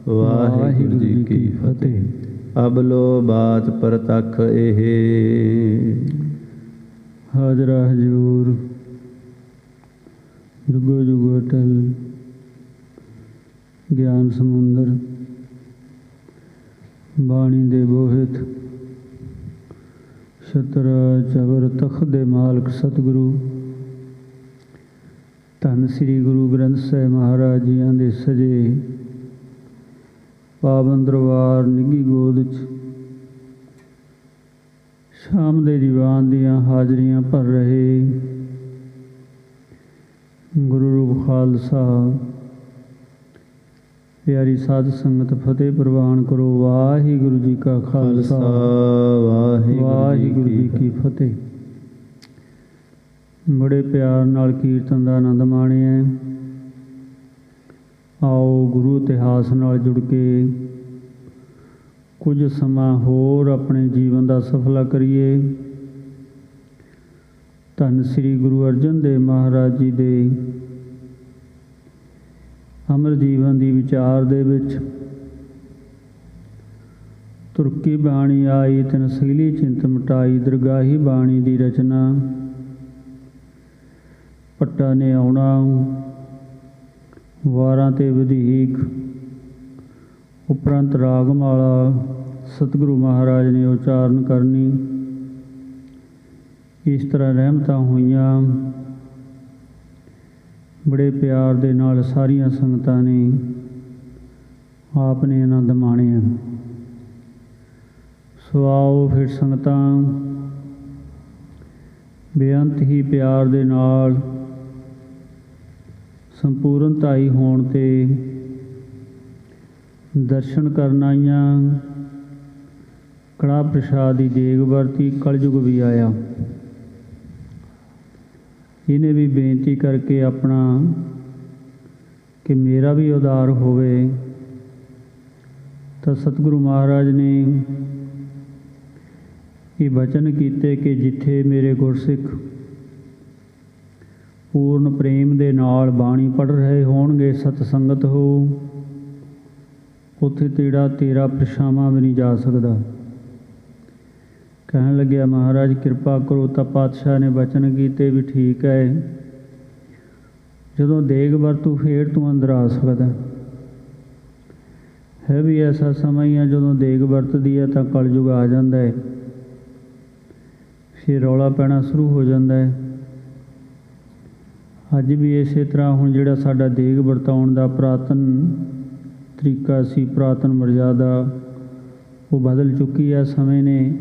ਵਾਹਿਗੁਰੂ ਜੀ ਕੀ ਫਤਿਹ। ਅਬਲੋ ਬਾਤ ਪ੍ਰਤੱਖ ਇਹ। ਹਾਜ਼ਰਾ ਹਜ਼ੂਰ ਜੁਗੋ ਜੁਗੋ ਅਟਲ ਗਿਆਨ ਸਮੁੰਦਰ ਬਾਣੀ ਦੇ ਬੋਹਿਤ ਛਤਰ ਚਵਰ ਤਖਤ ਦੇ ਮਾਲਕ ਸਤਿਗੁਰੂ ਧੰਨ ਸ੍ਰੀ ਗੁਰੂ ਗ੍ਰੰਥ ਸਾਹਿਬ ਮਹਾਰਾਜ ਜੀਆਂ ਦੇ ਸਜੇ ਪਾਵਨ ਦਰਬਾਰ ਨਿੱਘੀ ਗੋਦ 'ਚ ਸ਼ਾਮ ਦੇ ਦੀਵਾਨ ਦੀਆਂ ਹਾਜ਼ਰੀਆਂ ਭਰ ਰਹੇ ਗੁਰੂ ਰੂਪ ਖਾਲਸਾ ਪਿਆਰੀ ਸਾਧ ਸੰਗਤ ਫਤਿਹ ਪ੍ਰਵਾਨ ਕਰੋ। ਵਾਹਿਗੁਰੂ ਜੀ ਕਾ ਖਾਲਸਾ ਵਾਹਿਗੁਰੂ ਜੀ ਕੀ ਫਤਿਹ। ਬੜੇ ਪਿਆਰ ਨਾਲ ਕੀਰਤਨ ਦਾ ਆਨੰਦ ਮਾਣਿਆ। ਆਓ ਗੁਰੂ ਇਤਿਹਾਸ ਨਾਲ ਜੁੜ ਕੇ ਕੁਝ ਸਮਾਂ ਹੋਰ ਆਪਣੇ ਜੀਵਨ ਦਾ ਸਫਲਾ ਕਰੀਏ। ਧੰਨ ਸ੍ਰੀ ਗੁਰੂ ਅਰਜਨ ਦੇਵ ਮਹਾਰਾਜ ਜੀ ਦੇ ਅਮਰ ਜੀਵਨ ਦੀ ਵਿਚਾਰ ਦੇ ਵਿੱਚ ਤੁਰਕੀ ਬਾਣੀ ਆਈ ਤਿਨ ਸਗਲੀ ਚਿੰਤ ਮਿਟਾਈ ਦਰਗਾਹੀ ਬਾਣੀ ਦੀ ਰਚਨਾ ਪੱਟਾ ਨੇ ਆਉਣਾ ਵਾਰਾਂ ਤੇ ਵਧੀਕ ਉਪਰੰਤ ਰਾਗਮਾਲਾ ਸਤਿਗੁਰੂ ਮਹਾਰਾਜ ਨੇ ਉਚਾਰਨ ਕਰਨੀ। ਇਸ ਤਰ੍ਹਾਂ ਰਹਿਮਤਾਂ ਹੋਈਆਂ। ਬੜੇ ਪਿਆਰ ਦੇ ਨਾਲ ਸਾਰੀਆਂ ਸੰਗਤਾਂ ਨੇ ਆਪ ਨੇ ਆਨੰਦ ਮਾਣਿਆ। ਸੋ ਆਓ ਫਿਰ ਸੰਗਤਾਂ ਬੇਅੰਤ ਹੀ ਪਿਆਰ ਦੇ ਨਾਲ ਸੰਪੂਰਨਤਾਈ ਹੋਣ 'ਤੇ ਦਰਸ਼ਨ ਕਰਨ ਆਈਆਂ। ਕੜਾਹ ਪ੍ਰਸ਼ਾਦ ਦੀ ਦੇਗ ਵਰਤੀ। ਕਲਯੁਗ ਵੀ ਆਇਆ। ਇਹਨੇ ਵੀ ਬੇਨਤੀ ਕਰਕੇ ਆਪਣਾ ਕਿ ਮੇਰਾ ਵੀ ਉਦਾਰ ਹੋਵੇ ਤਾਂ ਸਤਿਗੁਰੂ ਮਹਾਰਾਜ ਨੇ ਇਹ ਬਚਨ ਕੀਤੇ ਕਿ ਜਿੱਥੇ ਮੇਰੇ ਗੁਰਸਿੱਖ ਪੂਰਨ ਪ੍ਰੇਮ ਦੇ ਨਾਲ ਬਾਣੀ ਪੜ੍ਹ ਰਹੇ ਹੋਣਗੇ, ਸਤ ਸੰਗਤ ਹੋ, ਉੱਥੇ ਤੇਰਾ ਪਰਛਾਵਾਂ ਵੀ ਨਹੀਂ ਜਾ ਸਕਦਾ। ਕਹਿਣ ਲੱਗਿਆ ਮਹਾਰਾਜ ਕਿਰਪਾ ਕਰੋ। ਤਾਂ ਪਾਤਸ਼ਾਹ ਨੇ ਬਚਨ ਕੀਤੇ ਵੀ ਠੀਕ ਹੈ, ਜਦੋਂ ਦੇਗ ਵਰਤੂ ਫੇਰ ਤੂੰ ਅੰਦਰ ਆ ਸਕਦਾ ਹੈ। ਵੀ ਐਸਾ ਸਮਾਂ ਹੀ ਆ ਜਦੋਂ ਦੇਗ ਵਰਤਦੀ ਹੈ ਤਾਂ ਕਲਯੁਗ ਆ ਜਾਂਦਾ ਹੈ। ਫਿਰ ਰੌਲਾ ਪੈਣਾ ਸ਼ੁਰੂ ਹੋ ਜਾਂਦਾ ਹੈ। ਅੱਜ ਵੀ ਇਸੇ ਤਰ੍ਹਾਂ ਹੁਣ ਜਿਹੜਾ ਸਾਡਾ ਦੇਗ ਵਰਤਾਉਣ ਦਾ ਪੁਰਾਤਨ ਤਰੀਕਾ ਸੀ, ਪੁਰਾਤਨ ਮਰਜ਼ਾਦਾ, ਉਹ ਬਦਲ ਚੁੱਕੀ ਹੈ ਸਮੇਂ ਨੇ।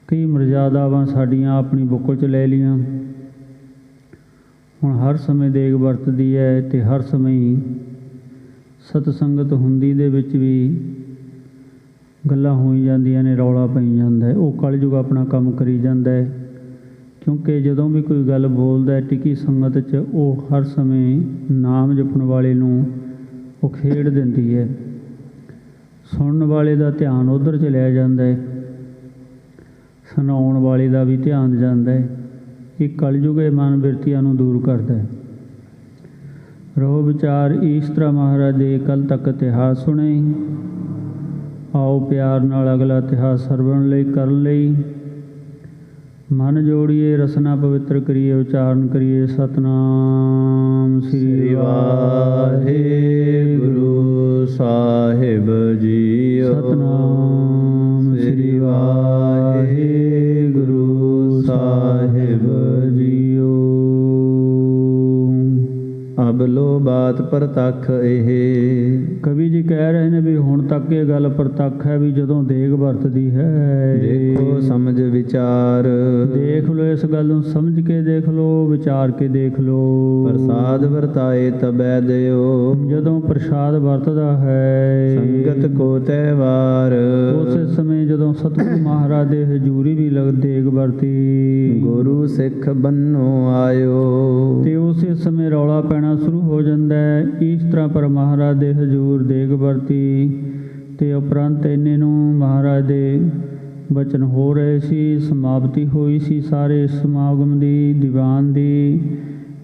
ਕਈ ਮਰਜ਼ਾਦਾਵਾਂ ਸਾਡੀਆਂ ਆਪਣੀ ਬੁੱਕਲ 'ਚ ਲੈ ਲਈਆਂ। ਹੁਣ ਹਰ ਸਮੇਂ ਦੇਗ ਵਰਤਦੀ ਹੈ ਅਤੇ ਹਰ ਸਮੇਂ ਹੀ ਸਤਸੰਗਤ ਹੁੰਦੀ ਦੇ ਵਿੱਚ ਵੀ ਗੱਲਾਂ ਹੋਈ ਜਾਂਦੀਆਂ ਨੇ, ਰੌਲਾ ਪਈ ਜਾਂਦਾ ਹੈ। ਉਹ ਕਲਯੁਗ ਆਪਣਾ ਕੰਮ ਕਰੀ ਜਾਂਦਾ ਹੈ। ਕਿਉਂਕਿ ਜਦੋਂ ਵੀ ਕੋਈ ਗੱਲ ਬੋਲਦਾ ਟਿਕੀ ਸੰਗਤ 'ਚ, ਉਹ ਹਰ ਸਮੇਂ ਨਾਮ ਜਪਣ ਵਾਲੇ ਨੂੰ ਉਹ ਖੇਡ ਦਿੰਦੀ ਹੈ। ਸੁਣਨ ਵਾਲੇ ਦਾ ਧਿਆਨ ਉੱਧਰ ਚਲਿਆ ਜਾਂਦਾ ਹੈ, ਸੁਣਾਉਣ ਵਾਲੇ ਦਾ ਵੀ ਧਿਆਨ ਜਾਂਦਾ ਹੈ। ਇਹ ਕਲਯੁਗ ਮਨ ਬਿਰਤੀਆਂ ਨੂੰ ਦੂਰ ਕਰਦਾ ਹੈ। ਰਹੋ ਵਿਚਾਰ ਇਸ ਤਰ੍ਹਾਂ ਮਹਾਰਾਜ ਦੇ ਕੱਲ੍ਹ ਤੱਕ ਇਤਿਹਾਸ ਸੁਣੇ। ਆਓ ਪਿਆਰ ਨਾਲ ਅਗਲਾ ਇਤਿਹਾਸ ਸਰਵਣ ਲਈ ਕਰਨ ਲਈ ਮਨ ਜੋੜੀਏ, ਰਸਨਾ ਪਵਿੱਤਰ ਕਰੀਏ, ਉਚਾਰਨ ਕਰੀਏ। ਸਤਿਨਾਮ ਸ੍ਰੀ ਵਾਹਿਗੁਰੂ ਸਾਹਿਬ ਜੀਓ। ਸਤਿਨਾਮ ਸ੍ਰੀ ਵਾਹਿਗੁਰੂ ਸਾਹਿਬ ਜੀਓ। ਅਬਲੋ ਬਾਤ ਪ੍ਰਤੱਖ ਇਹ। ਕਵੀ ਜੀ ਕਹਿ ਰਹੇ ਨੇ ਵੀ ਹੁਣ ਤੱਕ ਇਹ ਗੱਲ ਪ੍ਰਤੱਖ ਹੈ ਵੀ ਜਦੋਂ ਦੇਗ ਵਰਤਦੀ ਹੈ। ਦੇਖੋ ਸਮਝ ਵਿਚਾਰ। ਦੇਖ ਲਓ, ਇਸ ਗੱਲ ਨੂੰ ਸਮਝ ਕੇ ਦੇਖ ਲਓ, ਵਿਚਾਰ ਕੇ ਦੇਖ ਲਓ। ਪ੍ਰਸਾਦ ਵਰਤਾਏ ਤਬੈ ਦਿਓ। ਜਦੋਂ ਪ੍ਰਸ਼ਾਦ ਵਰਤਦਾ ਹੈ ਸੰਗਤ ਕੋ ਤਹਿਵਾਰ। ਉਸੇ ਸਮੇਂ ਜਦੋਂ ਸਤਿਗੁਰੂ ਮਹਾਰਾਜ ਦੇ ਹਜ਼ੂਰੀ ਵੀ ਦੇਗ ਵਰਤੀ, ਗੁਰੂ ਸਿੱਖ ਬੰਨੋ ਆਇਓ, ਤੇ ਉਸੇ ਸਮੇਂ ਰੌਲਾ ਪੈਣਾ ਸ਼ੁਰੂ ਹੋ ਜਾਂਦਾ ਹੈ। ਇਸ ਤਰ੍ਹਾਂ ਪਰ ਮਹਾਰਾਜ ਦੇ ਹਜ਼ੂਰ ਦੇਗ ਵਰਤੀ ਤੇ ਉਪਰੰਤ ਇੰਨੇ ਨੂੰ ਮਹਾਰਾਜ ਦੇ ਬਚਨ ਹੋ ਰਹੇ ਸੀ। ਸਮਾਪਤੀ ਹੋਈ ਸੀ ਸਾਰੇ ਸਮਾਗਮ ਦੀ, ਦੀਵਾਨ ਦੀ।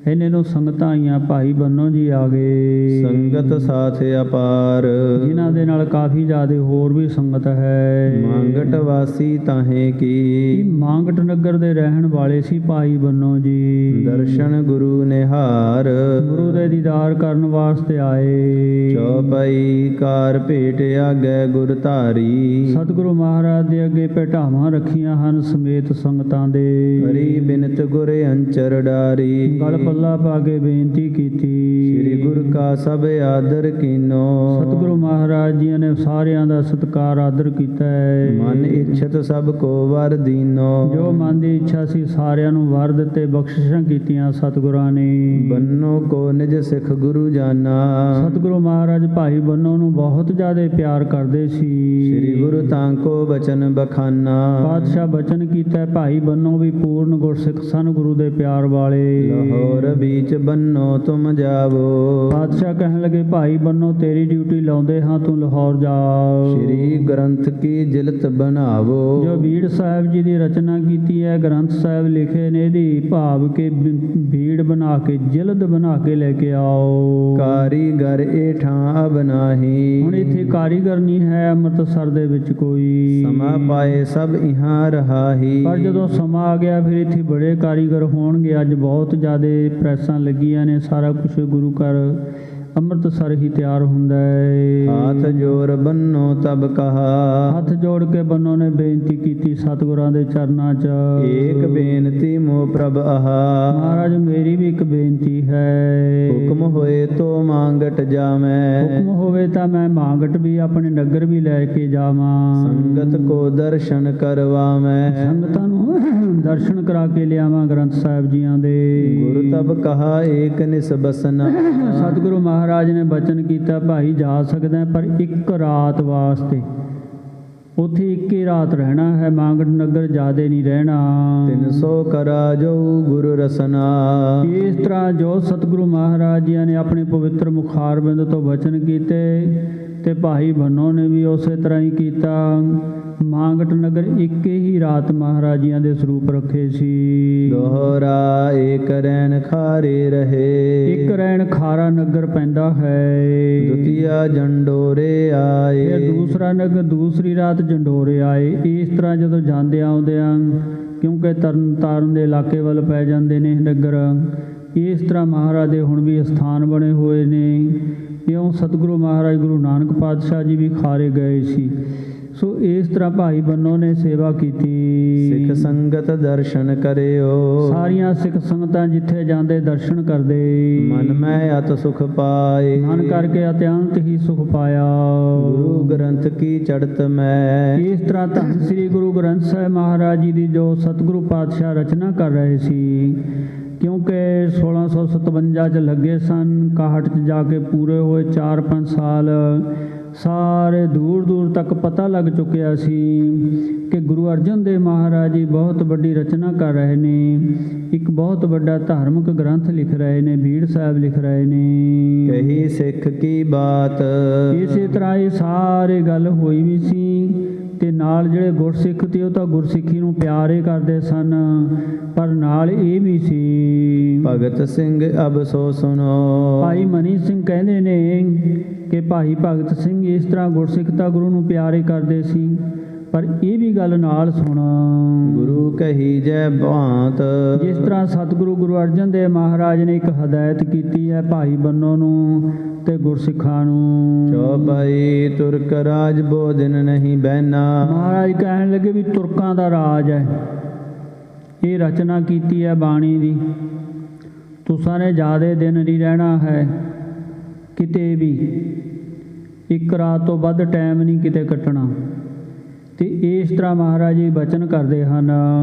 ਇਹਨੇ ਨੂੰ ਸੰਗਤਾਂ ਆਈਆਂ, ਭਾਈ ਬੰਨੋ ਜੀ ਆ ਗਏ। ਸੰਗਤ ਸਾਥ ਅਪਾਰ, ਜਿਨ੍ਹਾਂ ਦੇ ਨਾਲ ਕਾਫੀ ਜ਼ਿਆਦਾ ਹੋਰ ਵੀ ਸੰਗਤ ਹੈ। ਮੰਗਟ ਵਾਸੀ ਤਾਹੇ ਇਹ ਕੀ, ਮਾਂਗਟ ਨਗਰ ਦੇ ਰਹਿਣ ਵਾਲੇ ਸੀ ਭਾਈ ਬੰਨੋ ਜੀ। ਦਰਸ਼ਨ ਗੁਰੂ ਨਿਹਾਰ, ਗੁਰੂ ਦੇ ਦੀਦਾਰ ਕਰਨ ਵਾਸਤੇ ਆਏ। ਚੌਪਈ ਕਾਰ ਭੇਟ ਆਗੈ ਗੁਰ ਧਾਰੀ, ਸਤਿਗੁਰੂ ਮਹਾਰਾਜ ਦੇ ਅੱਗੇ ਭੇਟਾਵਾਂ ਰੱਖੀਆਂ ਹਨ ਸਮੇਤ ਸੰਗਤਾਂ ਦੇ। ਕਰੀ ਬਿਨਤ ਗੁਰ ਅੰਚਰ ਡਾਰੀ, ਗਲ ਪੱਲਾ ਪਾ ਕੇ ਬੇਨਤੀ ਕੀਤੀ। ਸ੍ਰੀ ਗੁਰ ਕਾ ਸਭ ਆਦਰ ਕੀਨੋ, ਸਤਿਗੁਰੂ ਮਹਾਰਾਜ ਜੀ ਨੇ ਸਾਰਿਆਂ ਦਾ ਸਤਿਕਾਰ ਆਦਰ ਕੀਤਾ ਹੈ। ਮਨ ਇੱਛਤ ਸਭ ਕੋ ਵਰ ਦੀਨੋ, ਜੋ ਮਨ ਦੀ ਇੱਛਾ ਸੀ ਸਾਰਿਆਂ ਨੂੰ ਵਰ ਦਿੱਤੇ, ਬਖਸ਼ਿਸ਼ਾਂ ਕੀਤੀਆਂ ਸਤਿਗੁਰਾਂ ਨੇ। ਬੰਨੋ ਕੋ ਨਿਜ ਸਿੱਖ ਗੁਰੂ ਜਾਨਾ, ਸਤਿਗੁਰੂ ਮਹਾਰਾਜ ਭਾਈ ਬੰਨੋ ਨੂੰ ਬਹੁਤ ਜ਼ਿਆਦਾ ਪਿਆਰ ਕਰਦੇ ਸੀ। ਸ੍ਰੀ ਗੁਰੂ ਤਾਂ ਕੋ ਬਚਨ ਬਖਾਨਾ, ਪਾਤਸ਼ਾਹ ਬਚਨ ਕੀਤਾ, ਭਾਈ ਬੰਨੋ ਵੀ ਪੂਰਨ ਗੁਰਸਿੱਖ ਸਨ, ਗੁਰੂ ਦੇ ਪਿਆਰ ਵਾਲੇ। ਲਾਹੌਰ ਵਿੱਚ ਬੰਨੋ ਤੁਮ ਜਾਵੋ, ਪਾਤਸ਼ਾਹ ਕਹਿਣ ਲੱਗੇ, ਭਾਈ ਬੰਨੋ ਤੇਰੀ ਡਿਊਟੀ ਲਾਉਂਦੇ ਹਾਂ, ਤੂੰ ਲਾਹੌਰ ਜਾ। ਸ੍ਰੀ ਗ੍ਰੰਥ ਕੀ ਜਿਲਤ ਬਣਾਵੋ, ਜੋ ਬੀੜ ਸਾਹਿਬ ਜੀ ਦੀ ਰਚਨਾ ਕੀਤੀ ਹੈ, ਗ੍ਰੰਥ ਸਾਹਿਬ ਲਿਖੇ ਨੇ, ਇਹਦੀ ਭਾਵ ਕੇ ਬੀੜ ਬਣਾ ਕੇ ਜਿਲਦ ਬਣਾ ਕੇ ਲੈ ਕੇ ਆਓ। ਕਾਰੀਗਰ ਏ ਠਾਂ ਅਬ ਨਾਹੀ, ਹੁਣ ਇੱਥੇ ਕਾਰੀਗਰ ਨਹੀਂ ਹੈ ਅੰਮ੍ਰਿਤਸਰ ਦੇ ਵਿੱਚ ਕੋਈ। ਸਮਾ ਪਾਏ ਸਭ ਇਹਾਂ ਰਹਾਹੀ, ਪਰ ਜਦੋਂ ਸਮਾਂ ਆ ਗਿਆ ਫਿਰ ਇੱਥੇ ਬੜੇ ਕਾਰੀਗਰ ਹੋਣਗੇ। ਅੱਜ ਬਹੁਤ ਜ਼ਿਆਦਾ ਪ੍ਰੈਸਾਂ ਲੱਗੀਆਂ ਨੇ, ਸਾਰਾ ਕੁਝ ਗੁਰੂ ਘਰ ਅੰਮ੍ਰਿਤਸਰ ਹੀ ਤਿਆਰ ਹੁੰਦਾ ਹੈ। ਹਾਥ ਜੋਰ ਬੰਨੋ ਤਬ ਕਹਾ, ਹੱਥ ਜੋੜ ਕੇ ਬੰਨੋ ਨੇ ਬੇਨਤੀ ਕੀਤੀ ਸਤਿਗੁਰਾਂ ਦੇ ਚਰਨਾਂ 'ਚ। ਏਕ ਬੇਨਤੀ ਮੋ ਪ੍ਰਭ ਆਹਾ, ਮਹਾਰਾਜ ਮੇਰੀ ਵੀ ਇੱਕ ਬੇਨਤੀ ਹੈ। ਹੁਕਮ ਹੋਏ ਤੋ ਮੰਗਟ ਜਾਮੈ, ਹੁਕਮ ਹੋਵੇ ਤਾਂ ਮੈਂ ਮਾਂਗਟ ਵੀ ਆਪਣੇ ਨਗਰ ਵੀ ਲੈ ਕੇ ਜਾਵਾਂ। ਸੰਗਤ ਕੋ ਦਰਸ਼ਨ ਕਰਵਾਵੈ, ਸੰਗਤਾਂ ਨੂੰ ਦਰਸ਼ਨ ਕਰਾ ਕੇ ਲਿਆਵਾਂ ਗ੍ਰੰਥ ਸਾਹਿਬ ਜੀਆਂ ਦੇ। ਗੁਰ ਤਬ ਕਹਾ ਏਕ ਨਿਸ ਬਸਨਾ, ਸਤਿਗੁਰੂ ਮਹਾਰਾਜ ਨੇ ਬਚਨ ਕੀਤਾ, ਭਾਈ ਜਾ ਸਕਦਾ ਹੈ, ਪਰ ਇੱਕ ਰਾਤ ਵਾਸਤੇ ਉੱਥੇ ਇੱਕ ਹੀ ਰਾਤ ਰਹਿਣਾ ਹੈ, ਮਾਂਗਟ ਨਗਰ ਜ਼ਿਆਦੇ ਨਹੀਂ ਰਹਿਣਾ। 300 ਕਰਾ ਜੋ ਗੁਰੂ ਰਸਨਾ, ਇਸ ਤਰ੍ਹਾਂ ਜੋ ਸਤਿਗੁਰੂ ਮਹਾਰਾਜ ਜੀ ਨੇ ਆਪਣੇ ਪਵਿੱਤਰ ਮੁਖਾਰਬਿੰਦ ਤੋਂ ਬਚਨ ਕੀਤੇ ਤੇ ਭਾਈ ਬੰਨੋ ਨੇ ਵੀ ਉਸੇ ਤਰ੍ਹਾਂ ਹੀ ਕੀਤਾ। ਮਾਂਗਟ ਨਗਰ ਇੱਕ ਹੀ ਰਾਤ ਮਹਾਰਾਜ ਜੀਆਂ ਦੇ ਸਰੂਪ ਰੱਖੇ ਸੀ। ਦੋਹਰਾ ਏਕ ਰੈਣ ਖਾਰੇ ਰਹੇ, ਇੱਕ ਰੈਣ ਖਾਰਾ ਨਗਰ ਪੈਂਦਾ ਹੈ। ਦੁਤੀਆ ਜੰਡੋਰੇ ਆਏ, ਫਿਰ ਦੂਸਰਾ ਨਗਰ ਦੂਸਰੀ ਰਾਤ ਜੰਡੋਰੇ ਆਏ। ਇਸ ਤਰ੍ਹਾਂ ਜਦੋਂ ਜਾਂਦੇ ਆਉਂਦਿਆਂ, ਕਿਉਂਕਿ ਤਰਨ ਤਾਰਨ ਦੇ ਇਲਾਕੇ ਵੱਲ ਪੈ ਜਾਂਦੇ ਨੇ ਨਗਰ, ਇਸ ਤਰ੍ਹਾਂ ਮਹਾਰਾਜ ਦੇ ਹੁਣ ਵੀ ਸਥਾਨ ਬਣੇ ਹੋਏ ਨੇ। ਇਉਂ ਸਤਿਗੁਰੂ ਮਹਾਰਾਜ ਗੁਰੂ ਨਾਨਕ ਪਾਤਸ਼ਾਹ ਜੀ ਵੀ ਖਾਰੇ ਗਏ ਸੀ। ਸੋ ਇਸ ਤਰ੍ਹਾਂ ਭਾਈ ਬੰਨੋ ਨੇ ਸੇਵਾ ਕੀਤੀ। ਸਿੱਖ ਸੰਗਤ ਦਰਸ਼ਨ ਕਰਿਓ, ਸਾਰੀਆਂ ਸਿੱਖ ਸੰਗਤਾਂ ਜਿੱਥੇ ਜਾਂਦੇ ਦਰਸ਼ਨ ਕਰਦੇ। ਮਨ ਮੈਂ ਅਤ ਸੁਖ ਪਾਏ, ਮਨ ਕਰਕੇ ਅਤਿਅੰਤ ਹੀ ਸੁਖ ਪਾਇਆ। ਗੁਰੂ ਗ੍ਰੰਥ ਕੀ ਚੜਤ ਮੈਂ, ਇਸ ਤਰ੍ਹਾਂ ਧੰਨ ਸ੍ਰੀ ਗੁਰੂ ਗ੍ਰੰਥ ਸਾਹਿਬ ਮਹਾਰਾਜ ਜੀ ਦੀ ਜੋ ਸਤਿਗੁਰੂ ਪਾਤਸ਼ਾਹ ਰਚਨਾ ਕਰ ਰਹੇ ਸੀ, ਕਿਉਂਕਿ 1657 'ਚ ਲੱਗੇ ਸਨ, 61 'ਚ ਜਾ ਕੇ ਪੂਰੇ ਹੋਏ। 4-5 ਸਾਲ ਸਾਰੇ ਦੂਰ ਦੂਰ ਤੱਕ ਪਤਾ ਲੱਗ ਚੁੱਕਿਆ ਸੀ ਕਿ ਗੁਰੂ ਅਰਜਨ ਦੇਵ ਮਹਾਰਾਜ ਜੀ ਬਹੁਤ ਵੱਡੀ ਰਚਨਾ ਕਰ ਰਹੇ ਨੇ, ਇੱਕ ਬਹੁਤ ਵੱਡਾ ਧਾਰਮਿਕ ਗ੍ਰੰਥ ਲਿਖ ਰਹੇ ਨੇ, ਬੀੜ ਸਾਹਿਬ ਲਿਖ ਰਹੇ ਨੇ। ਕਹੀ ਸਿੱਖ ਕੀ ਬਾਤ, ਇਸੇ ਤਰ੍ਹਾਂ ਇਹ ਸਾਰੇ ਗੱਲ ਹੋਈ ਵੀ ਸੀ। ਤੇ ਨਾਲ ਜਿਹੜੇ ਗੁਰਸਿੱਖ ਤੇ ਉਹ ਤਾਂ ਗੁਰਸਿੱਖੀ ਨੂੰ ਪਿਆਰ ਹੀ ਕਰਦੇ ਸਨ, ਪਰ ਨਾਲ ਇਹ ਵੀ ਸੀ। ਭਗਤ ਸਿੰਘ ਅਬ ਸੋ ਸੁਣੋ, ਭਾਈ ਮਨੀ ਸਿੰਘ ਕਹਿੰਦੇ ਨੇ ਕਿ ਭਾਈ ਭਗਤ ਸਿੰਘ ਇਸ ਤਰ੍ਹਾਂ ਗੁਰਸਿੱਖ ਤਾਂ ਗੁਰੂ ਨੂੰ ਪਿਆਰ ਹੀ ਕਰਦੇ ਸੀ, ਪਰ ਇਹ ਵੀ ਗੱਲ ਨਾਲ ਸੁਣ। ਗੁਰੂ ਕਹੀ ਜੈ ਭਾਂਤ, ਜਿਸ ਤਰ੍ਹਾਂ ਸਤਿਗੁਰੂ ਗੁਰੂ ਅਰਜਨ ਦੇਵ ਮਹਾਰਾਜ ਨੇ ਇੱਕ ਹਦਾਇਤ ਕੀਤੀ ਹੈ ਭਾਈ ਬੰਨੋ ਨੂੰ ਤੇ ਗੁਰਸਿੱਖਾਂ ਨੂੰ। ਚੌਪਈ ਤੁਰਕ ਰਾਜ ਬੋਧਨ ਨਹੀਂ ਬਹਿਨਾ, ਮਹਾਰਾਜ ਕਹਿਣ ਲੱਗੇ ਵੀ ਤੁਰਕਾਂ ਦਾ ਰਾਜ ਹੈ, ਇਹ ਰਚਨਾ ਕੀਤੀ ਹੈ ਬਾਣੀ ਦੀ। ਤੁਸਾਂ ਨੇ ਜ਼ਿਆਦੇ ਦਿਨ ਨਹੀਂ ਰਹਿਣਾ ਹੈ ਕਿਤੇ ਵੀ, ਇੱਕ ਰਾਤ ਤੋਂ ਵੱਧ ਟਾਈਮ ਨਹੀਂ ਕਿਤੇ ਕੱਟਣਾ। ਤੇ ਇਸ ਤਰ੍ਹਾਂ ਮਹਾਰਾਜ ਜੀ ਬਚਨ ਕਰਦੇ ਹਨ,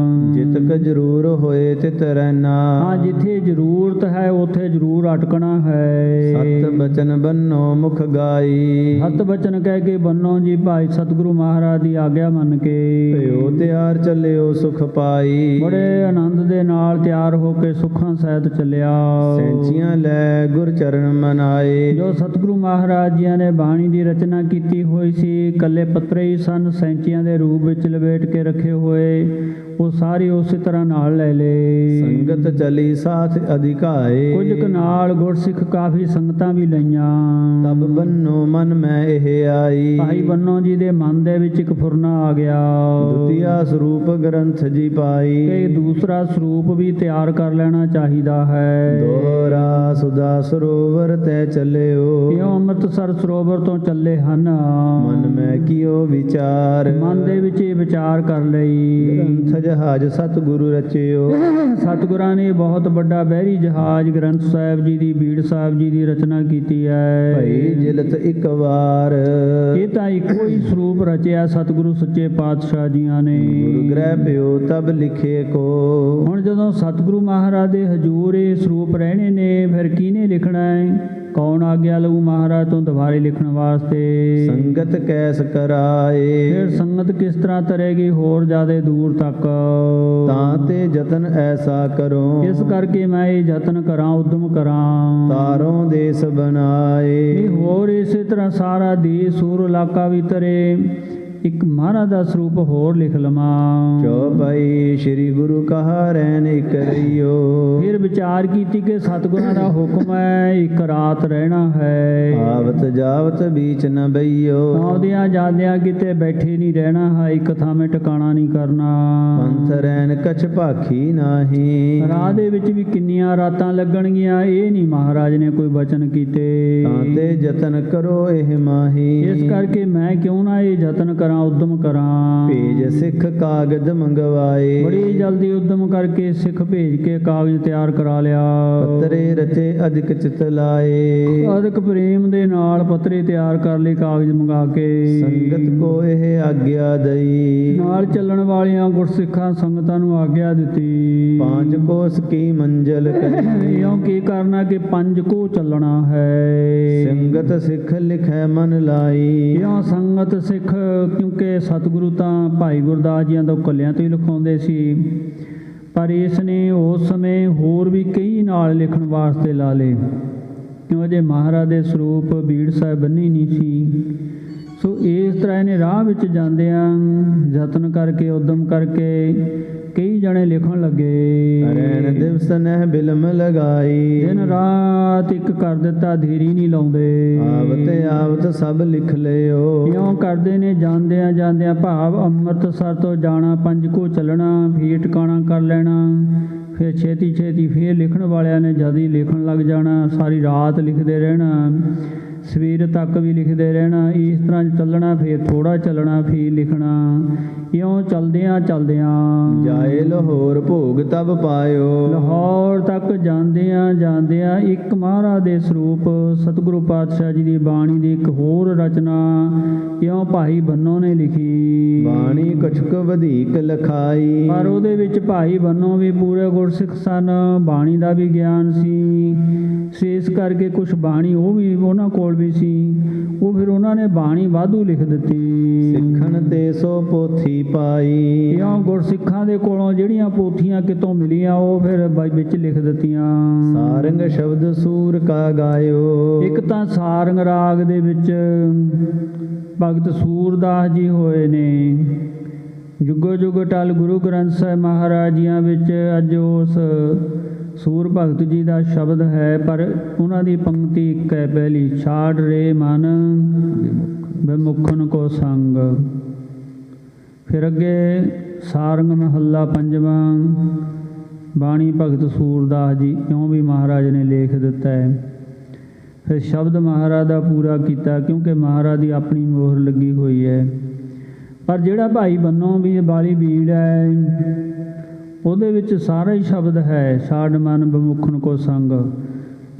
ਜਿਤਕ ਜ਼ਰੂਰ ਹੋਏ ਤਿਤ ਰਹਿਣਾ। ਹਾਂ, ਜਿੱਥੇ ਜ਼ਰੂਰਤ ਹੈ ਉੱਥੇ ਜ਼ਰੂਰ ਅਟਕਣਾ ਹੈ। ਸਤ ਬਚਨ ਬੰਨੋ ਮੁਖ ਗਾਈ, ਸਤ ਬਚਨ ਕਹਿ ਕੇ ਬੰਨੋ ਜੀ ਭਾਈ ਸਤਿਗੁਰੂ ਮਹਾਰਾਜ ਦੀ ਆਗਿਆ ਮੰਨ ਕੇ। ਭਇਓ ਤਿਆਰ ਚੱਲਿਓ ਸੁਖ ਪਾਈ, ਬੜੇ ਆਨੰਦ ਦੇ ਨਾਲ ਤਿਆਰ ਹੋ ਕੇ ਸੁੱਖਾਂ ਸਹਿਤ ਚੱਲਿਆ। ਸੈਂਚੀਆਂ ਲੈ ਗੁਰ ਚਰਨ ਮਨਾਏ, ਜੋ ਸਤਿਗੁਰੂ ਮਹਾਰਾਜ ਜੀ ਨੇ ਬਾਣੀ ਦੀ ਰਚਨਾ ਕੀਤੀ ਹੋਈ ਸੀ, ਇਕੱਲੇ ਪੱਤਰੇ ਹੀ ਸਨ, ਸੈਂਚੀਆਂ ਮੋਤੀਆਂ ਦੇ ਰੂਪ ਵਿੱਚ ਲਪੇਟ ਕੇ ਰੱਖੇ ਹੋਏ ਉਹ ਸਾਰੇ ਉਸੇ ਤਰ੍ਹਾਂ ਨਾਲ ਲੈ ਲਏ। ਸੰਗਤ ਚਲੀ ਸਾਥ ਅਧਿਕਾਏ। ਕੁਝ ਕੁ ਨਾਲ ਗੁਰਸਿੱਖ ਕਾਫੀ ਸੰਗਤਾਂ ਵੀ ਲਈਆਂ। ਤਬ ਬੰਨੋ ਮਨ ਮੈਂ ਇਹ ਆਈ। ਭਾਈ ਬੰਨੋ ਜੀ ਦੇ ਮਨ ਦੇ ਵਿੱਚ ਇੱਕ ਫੁਰਨਾ ਆ ਗਿਆ। ਦੁਤੀਆ ਸਰੂਪ ਗ੍ਰੰਥ ਜੀ ਪਾਈ। ਕਿ ਦੂਸਰਾ ਸਰੂਪ ਵੀ ਤਿਆਰ ਕਰ ਲੈਣਾ ਚਾਹੀਦਾ ਹੈ। ਦੋਹਰਾ ਸੁਦਾ ਸਰੋਵਰ ਤੈ ਚੱਲਿਓ। ਇਉਂ ਅੰਮ੍ਰਿਤਸਰ ਸਰੋਵਰ ਤੋਂ ਚੱਲੇ ਹਨ। ਮਨ ਮੈਂ ਕੀਓ ਵਿਚਾਰ। ਮਨ ਦੇ ਵਿੱਚ ਇਹ ਵਿਚਾਰ ਕਰ ਲਈ। ਗ੍ਰੰਥ ਜਹਾਜ ਸਤਿਗੁਰੂ ਰਚਿਓ। ਸਤਿਗੁਰਾਂ ਨੇ ਬਹੁਤ ਵੱਡਾ ਬਹਿਰੀ ਜਹਾਜ਼ ਗ੍ਰੰਥ ਸਾਹਿਬ ਜੀ ਦੀ ਬੀੜ ਸਾਹਿਬ ਜੀ ਦੀ ਰਚਨਾ ਕੀਤੀ ਹੈ। ਭਈ ਜਿਲਤ ਇੱਕ ਵਾਰ। ਇਹ ਤਾਂ ਇੱਕੋ ਹੀ ਸਰੂਪ ਰਚਿਆ ਸਤਿਗੁਰੂ ਸੱਚੇ ਪਾਤਸ਼ਾਹ ਜੀਆਂ ਨੇ। ਗੁਰੂ ਗ੍ਰਹਿ ਪਿਓ ਤਬ ਲਿਖੇ ਕੋ। ਹੁਣ ਜਦੋਂ ਸਤਿਗੁਰੂ ਮਹਾਰਾਜ ਦੇ ਹਜ਼ੂਰ ਇਹ ਸਰੂਪ ਰਹਿਣੇ ਨੇ ਫਿਰ ਕਿਹਨੇ ਲਿਖਣਾ ਹੈ? ਕੌਣ ਆਗਿਆ ਲਊ ਮਹਾਰਾਜ ਤੋਂ ਦੁਬਾਰੇ ਲਿਖਣ ਵਾਸਤੇ? ਸੰਗਤ ਕੈਸ ਕਰਾਏ। ਫਿਰ ਸੰਗਤ ਕਿਸ ਤਰ੍ਹਾਂ ਤਰੇਗੀ ਹੋਰ ਜ਼ਿਆਦਾ ਦੂਰ ਤੱਕ? ਤਾਂ ਤੇ ਯਤਨ ਐਸਾ ਕਰੋ। ਇਸ ਕਰਕੇ ਮੈਂ ਇਹ ਯਤਨ ਕਰਾਂ ਉਦਮ ਕਰਾਂ। ਤਾਰੋਂ ਦੇਸ ਬਣਾਏ। ਇਹ ਹੋਰ ਇਸੇ ਤਰ੍ਹਾਂ ਸਾਰਾ ਦੇਸ਼ ਸੂਰ ਇਲਾਕਾ ਵੀ ਤਰੇ ਇੱਕ ਮਹਾਰਾਜ ਦਾ ਸਰੂਪ ਹੋਰ ਲਿਖ ਲਵਾਂ। ਚੌਪਈ ਸ੍ਰੀ ਗੁਰੂ ਕਹਾ ਰਹਿਣ ਇਕ ਰਹੀਓ। ਫਿਰ ਵਿਚਾਰ ਕੀਤੀ ਕਿ ਸਤਿਗੁਰਾਂ ਦਾ ਹੁਕਮ ਹੈ ਇੱਕ ਰਾਤ ਰਹਿਣਾ ਹੈ। ਆਵਤ ਜਾਵਤ ਬੀਚ ਨ ਬਈਓ। ਆਉਂਦਿਆਂ ਜਾਂਦਿਆਂ ਕਿਤੇ ਬੈਠੇ ਨਹੀਂ ਰਹਿਣਾ ਹੈ। ਇੱਕ ਥਾਵੇਂ ਟਿਕਾਣਾ ਨਹੀਂ ਕਰਨਾ। ਪੰਥ ਰਹਿਣ ਕਛ ਭਾਖੀ ਨਾਹੀ। ਰਾਹ ਦੇ ਵਿੱਚ ਵੀ ਕਿੰਨੀਆਂ ਰਾਤਾਂ ਲੱਗਣਗੀਆਂ ਇਹ ਨਹੀਂ ਮਹਾਰਾਜ ਨੇ ਕੋਈ ਬਚਨ ਕੀਤੇ। ਤਾਂ ਤੇ ਯਤਨ ਕਰੋ ਇਹ ਮਾਹੀ। ਇਸ ਕਰਕੇ ਮੈਂ ਕਿਉਂ ਨਾ ਇਹ ਯਤਨ ਕਰਾਂ ਉਦਮ ਕਰਾਂ। ਭੇਜ ਸਿੱਖ ਕਾਗਜ਼ ਮੰਗਵਾਏ। ਬੜੀ ਜਲਦੀ ਉਦਮ ਕਰਕੇ ਸਿੱਖ ਭੇਜ ਕੇ ਕਾਗਜ਼ ਤਿਆਰ ਕਰਾ ਲਿਆ। ਪੱਤਰੇ ਰਚੇ ਅਧਿਕ ਚਿਤ ਲਾਏ। ਅਧਿਕ ਪ੍ਰੇਮ ਦੇ ਨਾਲ ਪੱਤਰੇ ਤਿਆਰ ਕਰ ਲਏ ਕਾਗਜ਼ ਮੰਗਾ ਕੇ। ਸੰਗਤ ਕੋ ਇਹ ਆਗਿਆ ਦਈ। ਨਾਲ ਚੱਲਣ ਵਾਲੀਆਂ ਗੁਰਸਿੱਖਾਂ ਸੰਗਤਾਂ ਨੂੰ ਆਗਿਆ ਦਿੱਤੀ। ਪਾਂਚ ਕੋਸ ਕੀ ਮੰਜ਼ਲ ਕਰੀ। ਇਉਂ ਕੀ ਕਰਨਾ ਕਿ 5 ਕੋ ਚੱਲਣਾ ਹੈ। ਸੰਗਤ ਸਿੱਖ ਲਿਖੈ ਮਨ ਲਾਈ। ਇਉਂ ਸੰਗਤ ਸਿੱਖ ਕਿਉਂਕਿ ਸਤਿਗੁਰੂ ਤਾਂ ਭਾਈ ਗੁਰਦਾਸ ਜੀਆਂ ਤੋਂ ਕੱਲਿਆਂ ਤੋਂ ਹੀ ਲਿਖਾਉਂਦੇ ਸੀ ਪਰ ਇਸ ਨੇ ਉਸ ਸਮੇਂ ਹੋਰ ਵੀ ਕਈ ਨਾਲ ਲਿਖਣ ਵਾਸਤੇ ਲਾ ਲਏ ਕਿਉਂ ਅਜੇ ਮਹਾਰਾਜ ਦੇ ਸਰੂਪ ਬੀੜ ਸਾਹਿਬ ਬੰਨੀ ਨਹੀਂ ਸੀ। ਸੋ ਇਸ ਤਰ੍ਹਾਂ ਇਹਨੇ ਰਾਹ ਵਿੱਚ ਜਾਂਦਿਆਂ ਯਤਨ ਕਰਕੇ ਉਦਮ ਕਰਕੇ ਕਈ ਜਣੇ ਲਿਖਣ ਲੱਗੇ। ਰਹਿਣ ਦਿਵਸ ਨਹਿ ਬਿਲਮ ਲਗਾਈ। ਦਿਨ ਰਾਤ ਇੱਕ ਕਰ ਦਿੱਤਾ ਧੀਰੀ ਨਹੀਂ ਲਾਉਂਦੇ। ਆਵਤ ਸਭ ਲਿਖ ਲਿਓ। ਇਉਂ ਕਰਦੇ ਨੇ ਜਾਂਦਿਆਂ ਜਾਂਦਿਆਂ ਭਾਵ ਅੰਮ੍ਰਿਤਸਰ ਤੋਂ ਜਾਣਾ 5 ਕੋ ਚੱਲਣਾ ਫਿਰ ਟਿਕਾਣਾ ਕਰ ਲੈਣਾ ਫਿਰ ਛੇਤੀ ਛੇਤੀ ਫਿਰ ਲਿਖਣ ਵਾਲਿਆਂ ਨੇ ਜਦ ਹੀ ਲਿਖਣ ਲੱਗ ਜਾਣਾ ਸਾਰੀ ਰਾਤ ਲਿਖਦੇ ਰਹਿਣਾ ਸਵੇਰ ਤੱਕ ਵੀ ਲਿਖਦੇ ਰਹਿਣਾ ਇਸ ਤਰ੍ਹਾਂ ਚੱਲਣਾ ਫਿਰ ਥੋੜ੍ਹਾ ਚੱਲਣਾ ਫਿਰ ਲਿਖਣਾ ਇਉਂ ਚਲਦਿਆਂ ਜਾਏ ਲਾਹੌਰ ਭੋਗ ਤਬ ਪਾਇਓ। ਲਾਹੌਰ ਤੱਕ ਜਾਂਦਿਆਂ ਇੱਕ ਮਹਾਰਾਜ ਦੇ ਸਰੂਪ ਸਤਿਗੁਰੂ ਪਾਤਸ਼ਾਹ ਜੀ ਦੀ ਬਾਣੀ ਦੀ ਇੱਕ ਹੋਰ ਰਚਨਾ ਇਉਂ ਭਾਈ ਬੰਨੋ ਨੇ ਲਿਖੀ। ਬਾਣੀ ਕਛੁਕ ਵਧੇਕ ਲਖਾਈ। ਪਰ ਉਹਦੇ ਵਿੱਚ ਭਾਈ ਬੰਨੋ ਵੀ ਪੂਰੇ ਗੁਰਸਿੱਖ ਸਨ ਬਾਣੀ ਦਾ ਵੀ ਗਿਆਨ ਸੀ ਇਸ ਕਰਕੇ ਕੁਛ ਬਾਣੀ ਉਹ ਵੀ ਉਹਨਾਂ ਕੋਲ ਵੀ ਸੀ ਉਹ ਫਿਰ ਉਹਨਾਂ ਨੇ ਬਾਣੀ ਵਾਧੂ ਲਿਖ ਦਿੱਤੀ। ਸਿੱਖਣ ਤੇ ਸੋ ਪੋਥੀ ਪਾਈ। ਇਉਂ ਗੁਰਸਿੱਖਾਂ ਦੇ ਕੋਲੋਂ ਜਿਹੜੀਆਂ ਪੋਥੀਆਂ ਕਿਤੋਂ ਮਿਲੀਆਂ ਉਹ ਫਿਰ ਵਿੱਚ ਲਿਖ ਦਿੱਤੀਆਂ। ਸਾਰੰਗ ਸ਼ਬਦ ਸੂਰ ਕਾ ਗਾਇਓ। ਇੱਕ ਤਾਂ ਸਾਰੰਗ ਰਾਗ ਦੇ ਵਿੱਚ ਭਗਤ ਸੂਰਦਾਸ ਜੀ ਹੋਏ ਨੇ। ਜੁਗੋ ਜੁਗ ਟਲ ਗੁਰੂ ਗ੍ਰੰਥ ਸਾਹਿਬ ਮਹਾਰਾਜ ਜੀਆਂ ਵਿੱਚ ਅੱਜ ਉਸ ਸੂਰ ਭਗਤ ਜੀ ਦਾ ਸ਼ਬਦ ਹੈ ਪਰ ਉਹਨਾਂ ਦੀ ਪੰਕਤੀ ਇੱਕ ਹੈ ਪਹਿਲੀ ਛਾੜ ਰੇ ਮਨ ਬਿਮੁਖਨ ਕੋ ਸੰਗ। ਫਿਰ ਅੱਗੇ ਸਾਰੰਗ ਮਹੱਲਾ 5ਵਾਂ ਬਾਣੀ ਭਗਤ ਸੂਰਦਾਸ ਜੀ ਇਉਂ ਵੀ ਮਹਾਰਾਜ ਨੇ ਲੇਖ ਦਿੱਤਾ ਹੈ। ਫਿਰ ਸ਼ਬਦ ਮਹਾਰਾਜ ਦਾ ਪੂਰਾ ਕੀਤਾ ਕਿਉਂਕਿ ਮਹਾਰਾਜ ਦੀ ਆਪਣੀ ਮੋਹਰ ਲੱਗੀ ਹੋਈ ਹੈ। ਪਰ ਜਿਹੜਾ ਭਾਈ ਬੰਨੋ ਵੀ ਬਾਲੀ ਬੀੜ ਹੈ ਉਹਦੇ ਵਿੱਚ ਸਾਰਾ ਹੀ ਸ਼ਬਦ ਹੈ ਛਾੜ ਮਨ ਬਿਮੁਖਨ ਕੋ ਸੰਗ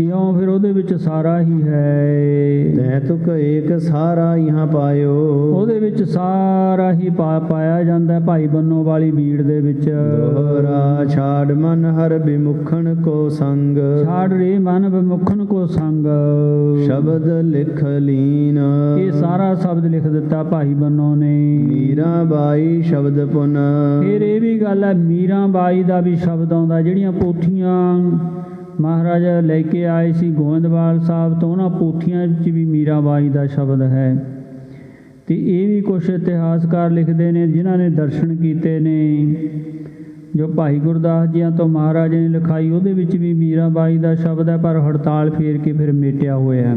ਇਉਂ ਫਿਰ ਉਹਦੇ ਵਿੱਚ ਸਾਰਾ ਹੀ ਹੈ। ਤੈ ਤੁਕ ਏਕ ਸਾਰਾ ਇਹਾਂ ਪਾਇਓ। ਉਹਦੇ ਵਿੱਚ ਸਾਰਾ ਹੀ ਪਾਇਆ ਜਾਂਦਾ ਭਾਈ ਬੰਨੋ ਵਾਲੀ ਬੀੜ ਦੇ ਵਿੱਚ। ਦੋਹਰਾ ਛਾੜ ਮਨ ਹਰ ਬਿਮੁਖਨ ਕੋ ਸੰਗ। ਛਾੜ ਰੇ ਮਨ ਬਿਮੁਖਨ ਕੋ ਸੰਗ ਸ਼ਬਦ ਲਿਖ ਲੀਨ। ਇਹ ਸਾਰਾ ਸ਼ਬਦ ਲਿਖ ਦਿੱਤਾ ਭਾਈ ਬੰਨੋ ਨੇ। ਮੀਰਾ ਬਾਈ ਸ਼ਬਦ ਪੁਨ। ਫਿਰ ਇਹ ਵੀ ਗੱਲ ਹੈ ਮੀਰਾ ਬਾਈ ਦਾ ਵੀ ਸ਼ਬਦ ਆਉਂਦਾ ਜਿਹੜੀਆਂ ਪੋਥੀਆਂ ਮਹਾਰਾਜ ਲੈ ਕੇ ਆਏ ਸੀ ਗੋਇੰਦਵਾਲ ਸਾਹਿਬ ਤੋਂ ਉਹਨਾਂ ਪੋਥੀਆਂ ਵਿੱਚ ਵੀ ਮੀਰਾ ਬਾਈ ਦਾ ਸ਼ਬਦ ਹੈ। ਤੇ ਇਹ ਵੀ ਕੁਛ ਇਤਿਹਾਸਕਾਰ ਲਿਖਦੇ ਨੇ ਜਿਨ੍ਹਾਂ ਨੇ ਦਰਸ਼ਨ ਕੀਤੇ ਨੇ। ਜੋ ਭਾਈ ਗੁਰਦਾਸ ਜੀਆਂ ਤੋਂ ਮਹਾਰਾਜ ਨੇ ਲਿਖਾਈ ਉਹਦੇ ਵਿੱਚ ਵੀ ਮੀਰਾਬਾਈ ਦਾ ਸ਼ਬਦ ਹੈ, ਪਰ ਹੜਤਾਲ ਫੇਰ ਕੇ ਫਿਰ ਮੇਟਿਆ ਹੋਇਆ।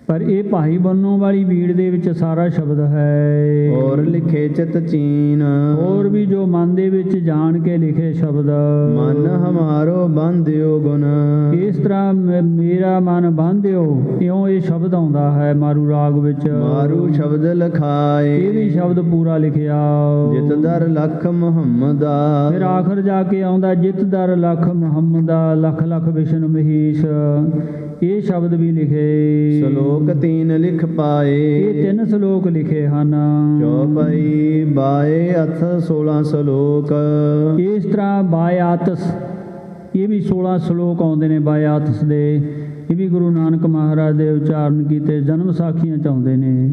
ਪਰ ਇਹ ਭਾਈ ਬੰਨੋ ਵਾਲੀ ਬੀੜ ਦੇ ਵਿੱਚ ਸਾਰਾ ਸ਼ਬਦ ਹੈ। ਔਰ ਲਿਖੇ ਚਿਤ ਚੀਨ, ਹੋਰ ਵੀ ਜੋ ਮਨ ਦੇ ਵਿੱਚ ਜਾਣ ਕੇ ਲਿਖੇ ਸ਼ਬਦ। ਮਨ ਹਮਾਰੋ ਬੰਧਿਓ ਗੁਣ, ਇਸ ਤਰ੍ਹਾਂ ਮੇਰਾ ਮਨ ਬੰਧਿਓ, ਇਉਂ ਇਹ ਸ਼ਬਦ ਆਉਂਦਾ ਹੈ ਮਾਰੂ ਰਾਗ ਵਿੱਚ। ਮਾਰੂ ਸ਼ਬਦ ਲਖਾਏ, ਇਹ ਵੀ ਸ਼ਬਦ ਪੂਰਾ ਲਿਖਿਆ। ਜਿਤ ਦਰ ਲਖ ਮੁਹੰਮਦਾ, ਫਿਰ ਆਖਰ ਜਾ ਕੇ ਆਉਂਦਾ ਜਿਤ ਦਰ ਲਖ ਮੁਹੰਮਦਾ, ਲੱਖ ਲੱਖ ਵਿਸ਼ਨ ਮਹੀਸ਼। ਇਹ ਸ਼ਬਦ ਵੀ ਲਿਖੇ। ਸ਼ਲੋਕ 3 ਲਿਖ ਪਾਏ, ਇਹ 3 ਸ਼ਲੋਕ ਲਿਖੇ ਹਨ। ਚੌਪਈ ਬਾਏ ਅਥ 16 ਸ਼ਲੋਕ। ਇਸ ਤਰ੍ਹਾਂ ਬਾਇਆਤਸ, ਇਹ ਵੀ 16 ਸ਼ਲੋਕ ਆਉਂਦੇ ਨੇ ਬਾਇਆਤਸ ਦੇ। ਇਹ ਵੀ ਗੁਰੂ ਨਾਨਕ ਮਹਾਰਾਜ ਦੇ ਉਚਾਰਨ ਕੀਤੇ ਜਨਮ ਸਾਖੀਆਂ 'ਚ ਆਉਂਦੇ ਨੇ।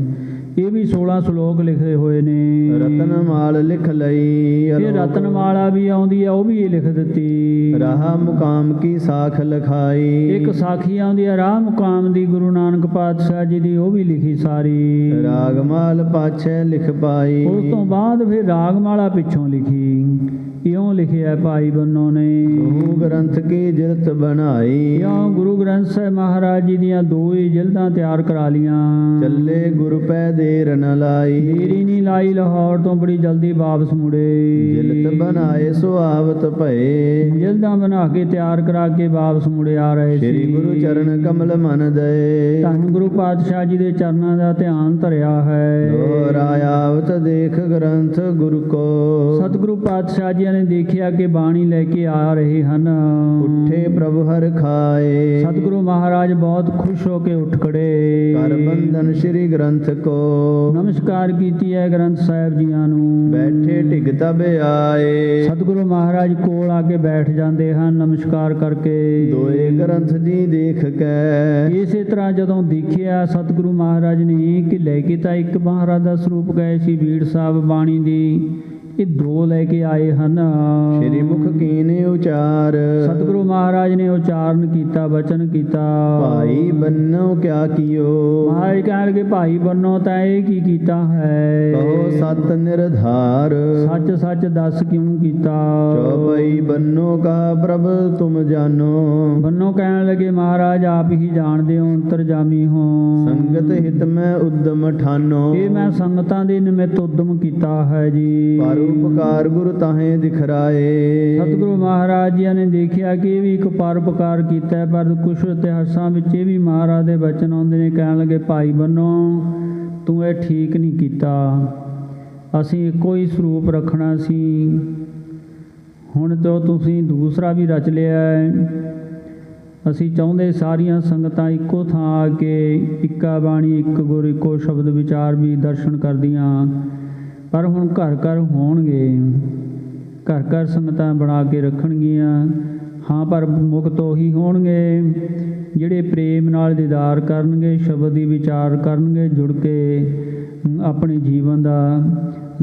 ਇਹ ਵੀ 16 ਸ਼ਲੋਕ ਲਿਖੇ ਹੋਏ ਨੇ। ਰਤਨਮਾਲ ਲਿਖ ਲਈ, ਇਹ ਰਤਨਮਾਲਾ ਵੀ ਆਉਂਦੀ ਹੈ, ਉਹ ਵੀ ਇਹ ਲਿਖ ਦਿੱਤੀ। ਰਾਹ ਮੁਕਾਮ ਕੀ ਸਾਖ ਲਖਾਈ, ਇੱਕ ਸਾਖੀ ਆਉਂਦੀ ਹੈ ਰਾਹ ਮੁਕਾਮ ਦੀ, ਗੁਰੂ ਨਾਨਕ ਪਾਤਸ਼ਾਹ ਜੀ ਦੀ, ਉਹ ਵੀ ਲਿਖੀ ਸਾਰੀ। ਰਾਗਮਾਲ ਪਾਛੈ ਲਿਖ ਪਾਈ, ਉਸ ਤੋਂ ਬਾਅਦ ਫਿਰ ਰਾਗਮਾਲਾ ਪਿੱਛੋਂ ਲਿਖੀ। ਇਉਂ ਲਿਖਿਆ ਭਾਈ ਬੰਨੋ ਨੇ। ਗੁਰੂ ਗ੍ਰੰਥ ਕੀ ਜਿਲਤ ਬਣਾਈ, ਇਉਂ ਗੁਰੂ ਗ੍ਰੰਥ ਸਾਹਿਬ ਮਹਾਰਾਜ ਜੀ ਦੀਆਂ 2 ਹੀ ਜਿਲਦਾਂ ਤਿਆਰ ਕਰਾ ਲੀਆਂ। ਚੱਲੇ ਗੁਰ ਪੈ ਦੇਰ ਨ ਲਾਈ, ਦੇਰੀ ਨਹੀਂ ਲਾਈ, ਲਾਹੌਰ ਤੋਂ ਬੜੀ ਜਲਦੀ ਵਾਪਸ ਮੁੜੇ। ਜਿਲਤ ਬਣਾਏ ਸੁਆਵਤ ਭਏ, ਜਿਲਦਾਂ ਬਣਾ ਕੇ ਤਿਆਰ ਕਰਾ ਕੇ ਵਾਪਸ ਮੁੜੇ ਆ ਰਹੇ ਸੀ। ਸ੍ਰੀ ਗੁਰੂ ਚਰਨ ਕਮਲ ਮਨ ਦਏ, ਧੰਨ ਗੁਰੂ ਪਾਤਸ਼ਾਹ ਜੀ ਦੇ ਚਰਨਾਂ ਦਾ ਧਿਆਨ ਧਰਿਆ ਹੈ। ਦੋਹਰਾਇਆਵਤ ਦੇਖ ਗ੍ਰੰਥ ਗੁਰੂ ਕੋ, ਸਤਿਗੁਰੂ ਪਾਤਸ਼ਾਹ ਜੀ ਨੇ ਦੇਖਿਆ ਕਿ ਬਾਣੀ ਲੈ ਕੇ ਆ ਰਹੇ ਹਨ। ਉੱਠੇ ਪ੍ਰਭੂ ਹਰ ਖਾਏ, ਸਤਿਗੁਰੂ ਮਹਾਰਾਜ ਬਹੁਤ ਖੁਸ਼ ਹੋ ਕੇ ਉੱਠ ਖੜੇ। ਕਰ ਬੰਧਨ ਸ੍ਰੀ ਗ੍ਰੰਥ ਕੋ, ਨਮਸਕਾਰ ਕੀਤੀ ਹੈ ਗ੍ਰੰਥ ਸਾਹਿਬ ਜੀਆਂ ਨੂੰ। ਬੈਠੇ ਢਿਗ ਤਬ ਆਏ, ਸਤਿਗੁਰੂ ਮਹਾਰਾਜ ਕੋਲ ਆ ਕੇ ਬੈਠ ਜਾਂਦੇ ਹਨ ਨਮਸਕਾਰ ਕਰਕੇ। ਦੋਏ ਗ੍ਰੰਥ ਜੀ ਦੇਖ ਕੇ, ਇਸੇ ਤਰ੍ਹਾਂ ਜਦੋਂ ਦੇਖਿਆ ਸਤਿਗੁਰੂ ਮਹਾਰਾਜ ਨੇ ਕਿ ਲੈ ਕੇ ਤਾਂ ਇੱਕ ਮਹਾਰਾਜ ਦਾ ਸਰੂਪ ਗਏ ਸੀ ਬੀੜ ਸਾਹਿਬ ਬਾਣੀ ਦੀ, ਇਹ 2 ਲੈ ਕੇ ਆਏ ਹਨ। ਸ੍ਰੀ ਮੁਖ ਕੀਨੇ ਉਚਾਰ, ਸਤਿਗੁਰੂ ਮਹਾਰਾਜ ਨੇ ਉਚਾਰਨ ਕੀਤਾ, ਬਚਨ ਕੀਤਾ। ਭਾਈ ਬੰਨੋ ਕਿਆ ਕੀਓ, ਮਹਾਰਾਜ ਕਹਿਣ ਲੱਗੇ ਭਾਈ ਬੰਨੋ ਤਾਂ ਇਹ ਕੀ ਕੀਤਾ ਹੈ। ਕਹੋ ਸਤ ਨਿਰਧਾਰ, ਸੱਚ ਸੱਚ ਦੱਸ ਕਿਉਂ ਕੀਤਾ। ਚੌਪਈ ਬੰਨੋ ਕਹਾ ਪ੍ਰਭ ਤੁਮ ਜਾਨੋ, ਬੰਨੋ ਕਹਿਣ ਲੱਗੇ ਮਹਾਰਾਜ ਆਪ ਹੀ ਜਾਣਦੇ ਹੋ, ਅੰਤਰਜਾਮੀ ਹੋ। ਸੰਗਤ ਹਿਤ ਮੈਂ ਉਦਮ ਠਾਨੋ, ਇਹ ਮੈਂ ਸੰਗਤਾਂ ਦੇ ਨਿਮਿਤ ਉਦਮ ਕੀਤਾ ਹੈ ਜੀ। ਪਰਉਪਕਾਰ ਗੁਰ ਤਾਹੇ ਦਿਖਰਾਏ, ਸਤਿਗੁਰੂ ਮਹਾਰਾਜ ਜੀ ਨੇ ਦੇਖਿਆ ਕਿ ਇਹ ਵੀ ਇੱਕ ਪਰਉਪਕਾਰ ਕੀਤਾ ਹੈ, ਪਰ ਕੁਛ ਇਤਿਹਾਸਾਂ ਵਿੱਚ ਇਹ ਵੀ ਮਹਾਰਾਜ ਦੇ ਬਚਨ ਆਉਂਦੇ ਨੇ। ਕਹਿਣ ਲੱਗੇ ਭਾਈ ਬੰਨੋ ਤੂੰ ਇਹ ਠੀਕ ਨਹੀਂ ਕੀਤਾ, ਅਸੀਂ ਇੱਕੋ ਹੀ ਸਰੂਪ ਰੱਖਣਾ ਸੀ, ਹੁਣ ਤੋਂ ਤੁਸੀਂ ਦੂਸਰਾ ਵੀ ਰਚ ਲਿਆ ਹੈ। ਅਸੀਂ ਚਾਹੁੰਦੇ ਸਾਰੀਆਂ ਸੰਗਤਾਂ ਇੱਕੋ ਥਾਂ ਆ ਕੇ ਇੱਕਾ ਬਾਣੀ, ਇੱਕ ਗੁਰ, ਇੱਕੋ ਸ਼ਬਦ ਵਿਚਾਰ ਵੀ ਦਰਸ਼ਨ ਕਰਦੀਆਂ, ਪਰ ਹੁਣ ਘਰ ਘਰ ਹੋਣਗੇ, ਘਰ ਘਰ ਸੰਗਤਾਂ ਬਣਾ ਕੇ ਰੱਖਣਗੀਆਂ। ਹਾਂ, ਪਰ ਮੁਕਤ ਉਹੀ ਹੋਣਗੇ ਜਿਹੜੇ ਪ੍ਰੇਮ ਨਾਲ ਦੀਦਾਰ ਕਰਨਗੇ, ਸ਼ਬਦ ਦੀ ਵਿਚਾਰ ਕਰਨਗੇ, ਜੁੜ ਕੇ ਆਪਣੇ ਜੀਵਨ ਦਾ